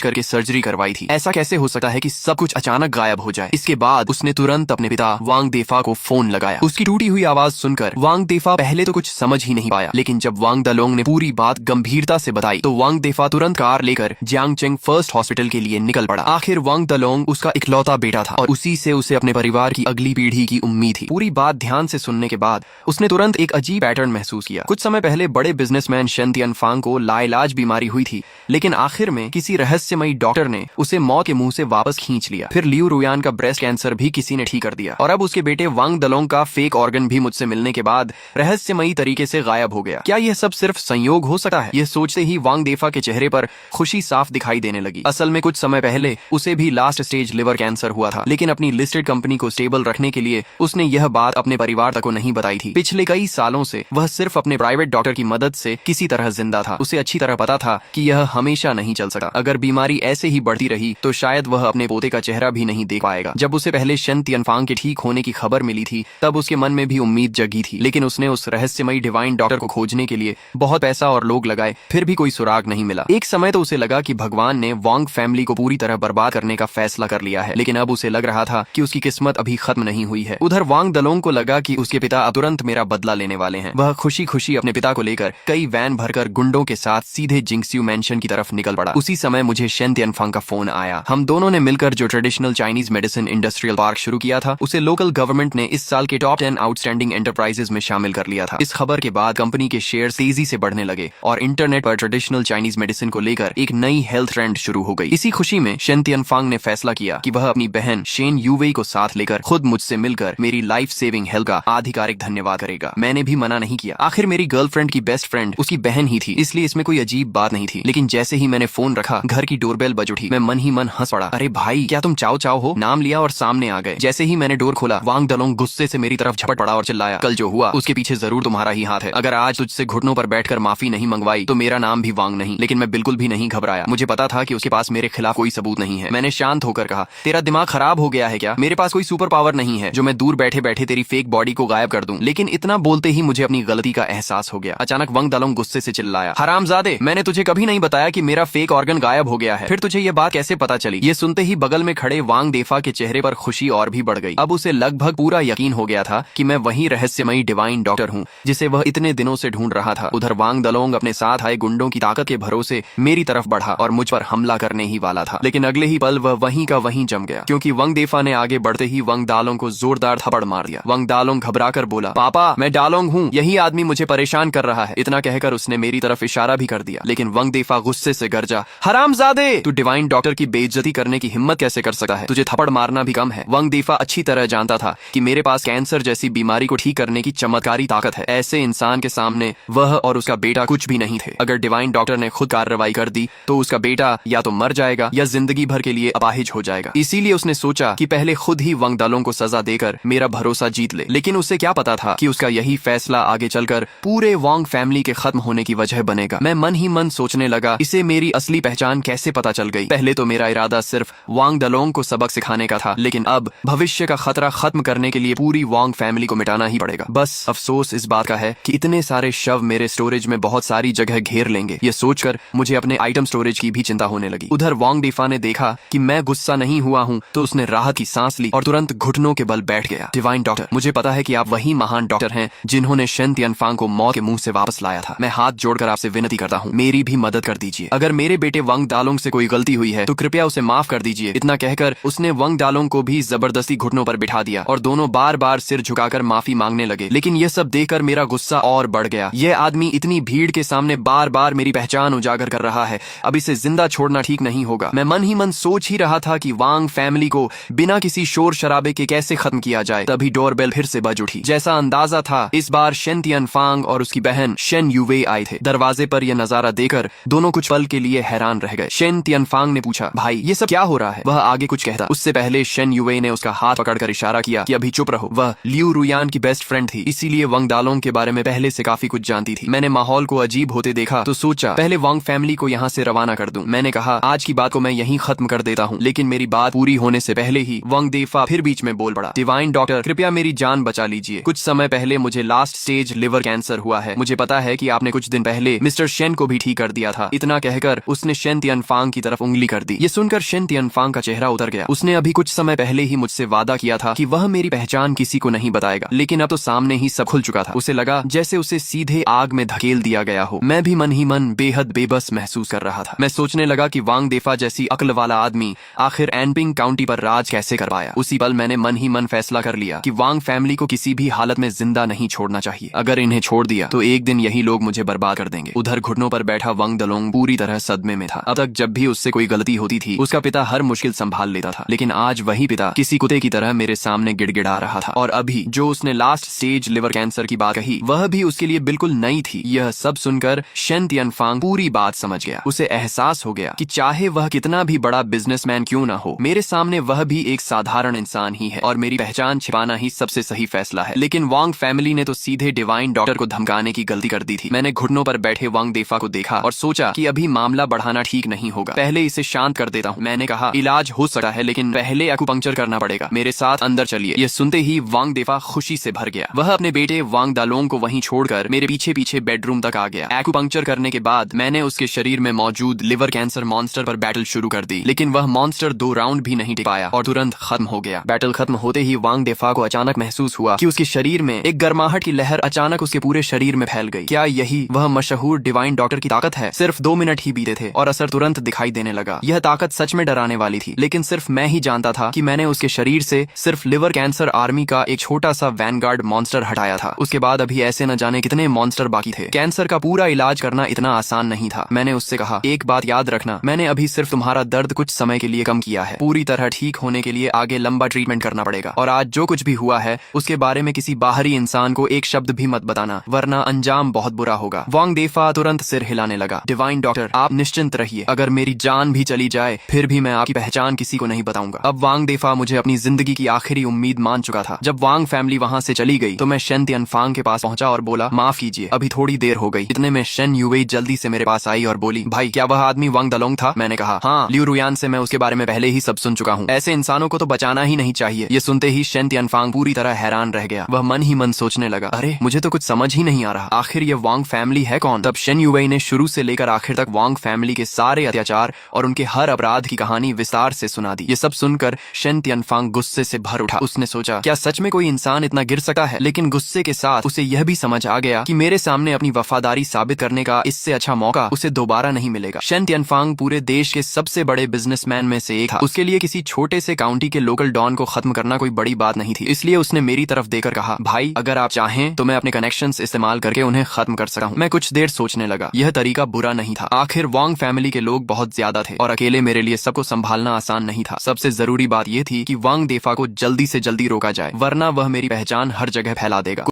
करके सर्जरी करवाई थी। ऐसा कैसे हो सकता है कि सब कुछ अचानक गायब हो जाए? इसके बाद उसने तुरंत अपने पिता वांग देफा को फोन लगाया। उसकी टूटी हुई आवाज सुनकर वांग देफा पहले तो कुछ समझ ही नहीं पाया, लेकिन जब वांग दलोंग ने पूरी बात गंभीरता से बताई तो वांग देफा तुरंत कार लेकर जियांगचेंग फर्स्ट हॉस्पिटल के लिए निकल पड़ा। आखिर वांग दलोंग उसका इकलौता बेटा था और उसी से उसे अपने परिवार की अगली पीढ़ी की उम्मीद थी। पूरी बात ध्यान से सुनने के बाद उसने तुरंत एक अजीब पैटर्न महसूस किया। कुछ समय पहले बड़े बिजनेसमैन शेन तियनफांग को लाइलाज बीमारी हुई थी, लेकिन आखिर में किसी रहस्यमयी डॉक्टर ने उसे मौत के मुंह से वापस खींच लिया। फिर लियू रुयान का ब्रेस्ट कैंसर भी किसी ने ठीक कर दिया और अब उसके बेटे वांग दलोंग का फेक ऑर्गन भी मुझसे मिलने के बाद रहस्यमयी तरीके से गायब हो गया। क्या यह सब सिर्फ संयोग हो सकता है? यह सोचते ही वांग देफा के चेहरे पर खुशी साफ दिखाई देने लगी। असल में कुछ समय पहले उसे भी लास्ट स्टेज लिवर कैंसर हुआ था, लेकिन अपनी लिस्टेड कंपनी को स्टेबल रखने के लिए उसने यह बात अपने परिवार तक को नहीं बताई थी। पिछले कई सालों से वह सिर्फ अपने प्राइवेट डॉक्टर की मदद से किसी तरह जिंदा था। उसे अच्छी तरह पता था कि यह हमेशा नहीं चल सकता। अगर बीमारी ऐसे ही बढ़ती रही तो शायद वह अपने पोते का चेहरा भी नहीं देख पाएगा। जब उसे पहले शेन तियनफांग के ठीक होने की खबर मिली थी तब उसके मन में भी उम्मीद जगी थी, लेकिन उसने उस रहस्यमयी डिवाइन डॉक्टर को खोजने के लिए बहुत पैसा और लोग लगाए, फिर भी कोई सुराग नहीं मिला। एक समय तो उसे लगा कि भगवान ने वांग फैमिली को पूरी तरह बर्बाद करने का फैसला कर लिया है, लेकिन अब उसे लग रहा था कि उसकी किस्मत अभी खत्म नहीं हुई है। उधर वांग दलोंग को लगा कि उसके पिता अब तुरंत मेरा बदला लेने वाले हैं। वह खुशी खुशी अपने पिता को लेकर कई वैन भरकर गुंडों के साथ सीधे जिंगस्यू मैंशन की तरफ निकल पड़ा। उसी समय मुझे शेन तियनफांग का फोन आया। हम दोनों ने मिलकर जो traditional Chinese medicine industrial park शुरू किया था उसे लोकल गवर्नमेंट ने इस साल के टॉप 10 आउटस्टैंडिंग एंटरप्राइजेज में शामिल कर लिया था। इस खबर के बाद कंपनी के शेयर तेजी से बढ़ने लगे और इंटरनेट पर ट्रेडिशनल चाइनीज मेडिसिन को लेकर एक नई हेल्थ ट्रेंड शुरू हो गई। इसी खुशी में शेन तियनफांग ने फैसला किया कि वह अपनी बहन शेन यूवेई को साथ लेकर खुद मुझसे मिलकर मेरी लाइफ सेविंग हेल्थ का आधिकारिक धन्यवाद करेगा। मैंने भी मना नहीं किया। आखिर मेरी गर्लफ्रेंड की बेस्ट फ्रेंड उसकी बहन ही थी, इसलिए इसमें कोई अजीब बात नहीं थी। लेकिन जैसे ही मैंने फोन रखा घर की डोरबेल बज उठी। मैं मन ही मन हंस पड़ा। अरे भाई, क्या तुम चाओ चाओ हो? नाम लिया और सामने आ गए। जैसे ही मैंने डोर खोला वांग दलोंग गुस्से से मेरी तरफ झपट पड़ा और चिल्लाया, कल जो हुआ उसके पीछे जरूर तुम्हारा ही हाथ है। अगर आज तुझसे घुटनों पर बैठकर माफी नहीं मंगवाई तो मेरा नाम भी वांग नहीं। लेकिन मैं बिल्कुल भी नहीं घबराया। मुझे पता था कि उसके पास मेरे खिलाफ कोई सबूत नहीं है। मैंने शांत होकर कहा, तेरा दिमाग खराब हो गया है क्या? मेरे पास कोई सुपर पावर नहीं है जो मैं दूर बैठे बैठे तेरी फेक बॉडी को गायब कर दूं। लेकिन इतना बोलते ही मुझे अपनी गलती का एहसास हो गया। अचानक वांग दलोंग गुस्से से चिल्लाया, हरामजादे, मैंने तुझे कभी नहीं बताया कि मेरा फेक ऑर्गन गायब हो गया है। फिर तुझे ये बात कैसे पता चली? ये सुनते ही बगल में खड़े वांग देफा के चेहरे पर खुशी और भी बढ़ गई। अब उसे लगभग पूरा यकीन हो गया था कि मैं वही रहस्यमयी डिवाइन डॉक्टर हूँ जिसे वह इतने दिनों से ढूंढ रहा था। उधर वांग दलोंग अपने साथ आए गुंडों की ताकत के भरोसे मेरी तरफ बढ़ा और मुझ पर हमला करने ही वाला था। लेकिन अगले ही पल वह वहीं का वहीं जम गया, क्योंकि वांग देफा ने आगे बढ़ते ही वांग दालोंग को जोरदार थप्पड़ मार दिया। वांग दालोंग घबराकर बोला, पापा, मैं डालोंग हूँ, यही आदमी मुझे परेशान कर रहा है। इतना कहकर उसने मेरी तरफ इशारा भी कर दिया। लेकिन वांग देफा गुस्से से गरजा, हरामजादे, तू डिवाइन डॉक्टर की बेइज्जती करने की हिम्मत कैसे कर सकता है? तुझे थप्पड़ मारना भी कम है। वांग देफा अच्छी तरह जानता था कि मेरे पास कैंसर जैसी बीमारी को ठीक करने की चमत्कारी ताकत है। ऐसे इंसान के सामने वह और उसका बेटा कुछ भी नहीं थे। अगर डिवाइन डॉक्टर ने खुद कार्रवाई कर दी तो उसका बेटा या तो मर जाएगा या जिंदगी भर के लिए अपाहिज हो जाएगा। इसीलिए उसने सोचा कि पहले खुद ही वांग दालोंग को सजा देकर मेरा भरोसा जीत ले। लेकिन उसे क्या पता था कि उसका यही फैसला आगे चलकर पूरे वांग फैमिली के खत्म होने की वजह बनेगा। मैं मन ही मन सोचने लगा, इसे मेरी असली पहचान कैसे पता चल गई? पहले तो मेरा इरादा सिर्फ वांग दलोंग को सबक सिखाने का था, लेकिन अब भविष्य का खतरा खत्म करने के लिए पूरी वांग फैमिली को मिटाना ही पड़ेगा। बस अफसोस इस बात का है कि इतने सारे शव मेरे स्टोरेज में बहुत सारी जगह घेर लेंगे। ये सोचकर मुझे अपने आइटम स्टोरेज की भी चिंता होने लगी। उधर वांग देफा ने देखा कि मैं गुस्सा नहीं हुआ हूँ तो उसने राहत की सांस ली और तुरंत घुटनों के बल बैठ गया। डिवाइन डॉक्टर, मुझे पता है कि आप वही महान डॉक्टर हैं जिन्होंने शेन तियनफांग को मौत के मुंह से वापस लाया था। मैं हाथ जोड़कर आपसे विनती करता हूँ, मेरी भी मदद कर दीजिए। अगर मेरे बेटे वांग दालोंग से कोई गलती हुई है तो कृपया उसे माफ कर दीजिए। इतना कहकर उसने वांग दालोंग को भी जबरदस्ती घुटनों पर बिठा दिया और दोनों बार बार सिर झुकाकर माफी मांगने लगे। लेकिन यह सब देखकर मेरा गुस्सा और बढ़ गया। यह आदमी इतनी भीड़ के सामने बार बार मेरी पहचान उजागर कर रहा है। अब इसे जिंदा छोड़ना ठीक नहीं होगा। मैं मन ही मन सोच ही रहा था कि वांग फैमिली को बिना किसी शोर शराबे के कैसे खत्म किया जाए। तभी डोरबेल फिर से बज उठी। जैसा अंदाजा था, इस बार शेन तियनफांग और उसकी बहन शेन यूवे आए थे। दरवाजे पर यह नजारा देखकर दोनों कुछ पल के लिए हैरान रह गए। शेन तियनफांग ने पूछा, भाई ये सब क्या हो रहा है? वह आगे कुछ कहता, उससे पहले शेन यूवे ने उसका हाथ पकड़कर इशारा किया कि अभी चुप रहो। वह लियू रुयान की बेस्ट फ्रेंड थी, इसीलिए वांग दालोंग के बारे में पहले से काफी कुछ जानती थी। मैंने माहौल को अजीब होते देखा तो सोचा पहले वांग फैमिली को यहाँ से रवाना कर दूं। मैंने कहा, आज की बात को मैं यहीं खत्म कर देता हूँ। लेकिन मेरी बात पूरी होने से पहले ही वांग देफा फिर बीच में बोल पड़ा, डिवाइन डॉक्टर, कृपया मेरी जान बचा लीजिए। कुछ समय पहले मुझे लास्ट स्टेज लिवर कैंसर हुआ है। मुझे पता है कि आपने कुछ दिन पहले मिस्टर शेन को भी ठीक कर दिया था। इतना कहकर उसने शेन तियनफांग की तरफ उंगली कर दी। ये सुनकर शेन तियनफांग का चेहरा उतर गया। उसने अभी कुछ समय पहले ही मुझसे वादा किया था कि वह मेरी पहचान किसी को नहीं बताएगा, लेकिन अब तो सामने ही सब खुल चुका था। उसे लगा जैसे उसे सीधे आग में धकेल दिया गया हो। मैं भी मन ही मन बेहद बेबस महसूस कर रहा था। मैं सोचने लगा कि वांग देफा जैसी अक्ल वाला आदमी आखिर एनपिंग काउंटी पर राज कैसे कर पाया। उसी पल मैंने मन ही मन फैसला कर लिया कि वांग फैमिली को किसी भी हालत में जिंदा नहीं छोड़ना चाहिए। अगर इन्हें छोड़ दिया तो एक दिन यही लोग मुझे बर्बाद कर देंगे। उधर घुटनों पर बैठा वांग दलोंग पूरी तरह सदमे में था। अब तक जब भी उससे कोई गलती होती थी उसका पिता हर मुश्किल संभाल लेता था, लेकिन आज वही पिता किसी कुत्ते की तरह मेरे सामने गिड़गिड़ा रहा था। और अभी जो उसने लास्ट स्टेज लिवर कैंसर की बात कही वह भी उसके लिए बिल्कुल नई थी। यह सब सुनकर शेन तियनफांग पूरी बात समझ गया। उसे एहसास हो गया कि चाहे वह कितना भी बड़ा बिजनेसमैन क्यों ना हो, मेरे सामने वह भी एक साधारण इंसान ही है और मेरी पहचान छिपाना ही सबसे सही फैसला है। लेकिन वांग फैमिली ने तो सीधे डिवाइन डॉक्टर को धमकाने की गलती कर दी थी। मैंने घुटनों पर बैठे वांग देफा को देखा और सोचा कि अभी मामला बढ़ाना ठीक नहीं होगा, पहले इसे शांत कर देता हूँ। मैंने कहा इलाज हो सकता है लेकिन पहले एक्यूपंक्चर करना पड़ेगा, मेरे साथ अंदर चलिए। यह सुनते ही वांग देफा खुशी से भर गया। वह अपने बेटे वांग दालोंग को वहीं छोड़कर मेरे पीछे पीछे बेडरूम तक आ गया। एक्यूपंक्चर करने के बाद मैंने उसके शरीर में मौजूद लिवर कैंसर मॉन्स्टर पर बैटल शुरू कर दी, लेकिन वह मॉन्स्टर 2 राउंड भी नहीं टिक पाया और तुरंत खत्म हो गया। बैटल खत्म होते ही वांग देफा को अचानक महसूस हुआ कि उसके शरीर में एक गर्माहट की लहर अचानक उसके पूरे शरीर में फैल गई। क्या यही वह मशहूर डिवाइन डॉक्टर की ताकत है? सिर्फ 2 मिनट ही बीते थे और असर तुरंत दिखाई देने लगा। यह ताकत सच में डराने वाली थी, लेकिन सिर्फ मैं ही जानता था कि मैंने उसके शरीर से सिर्फ लिवर कैंसर आर्मी का एक छोटा सा वैनगार्ड मॉन्स्टर हटाया था। उसके बाद अभी ऐसे न जाने कितने मॉन्स्टर बाकी थे। कैंसर का पूरा इलाज करना इतना आसान नहीं था। मैंने उससे कहा एक बात याद रखना, मैंने अभी सिर्फ तुम्हारा दर्द कुछ समय के लिए कम किया है, पूरी तरह ठीक होने के लिए आगे लंबा ट्रीटमेंट करना पड़ेगा। और आज जो कुछ भी हुआ है उसके बारे में किसी बाहरी इंसान को एक शब्द भी मत बताना, वरना अंजाम बहुत बुरा होगा। वांग देफा तुरंत सिर हिलाने लगा। डिवाइन डॉक्टर आप निश्चिंत रहिए, अगर मेरी जान भी चली जाए फिर भी मैं आपकी पहचान किसी को नहीं बताऊंगा। अब वांग देफा मुझे अपनी जिंदगी की आखिरी उम्मीद मान चुका था। जब वांग फैमिली वहां से चली गई तो मैं शेन तियनफांग के पास पहुंचा और बोला माफ कीजिए अभी थोड़ी देर हो गई। इतने में शेन युवेई जल्दी से मेरे पास आई और बोली भाई क्या वह आदमी वांग दलोंग था? मैंने कहा हाँ, लियू रुयान से मैं उसके बारे में पहले ही सब सुन चुका हूँ, ऐसे इंसानों को तो बचाना ही नहीं चाहिए। ये सुनते ही शेन तियनफांग पूरी तरह हैरान रह गया। वह मन ही मन सोचने लगा अरे मुझे तो कुछ समझ ही नहीं आ रहा, आखिर ये वांग फैमिली है कौन? तब शेन युवेई ने शुरू से लेकर आखिर तक वांग फैमिली के सारे अत्याचार और उनके हर अपराध की कहानी विस्तार से सुना दी। ये सब सुनकर शेन तियनफांग गुस्से से भर उठा। उसने सोचा क्या सच में कोई इंसान इतना गिर सकता है? लेकिन गुस्से के साथ उसे यह भी समझ आ गया कि मेरे सामने अपनी वफादारी साबित करने का इससे अच्छा मौका उसे दोबारा नहीं मिलेगा। शेन तियनफांग पूरे देश के सबसे बड़े बिजनेसमैन में से एक था। उसके लिए किसी छोटे से काउंटी के लोकल डॉन को खत्म करना कोई बड़ी बात नहीं थी। इसलिए उसने मेरी तरफ देकर कहा भाई अगर आप चाहें तो मैं अपने कनेक्शंस इस्तेमाल करके उन्हें खत्म कर सकता हूँ। मैं कुछ देर सोचने लगा। यह तरीका बुरा नहीं था। आखिर वांग फैमिली के लोग बहुत ज्यादा थे और अकेले मेरे लिए सबको संभालना आसान नहीं था। सबसे जरूरी बात यह थी कि वांग देफा को जल्दी से जल्दी रोका जाए, वरना वह मेरी पहचान हर जगह फैला देगा।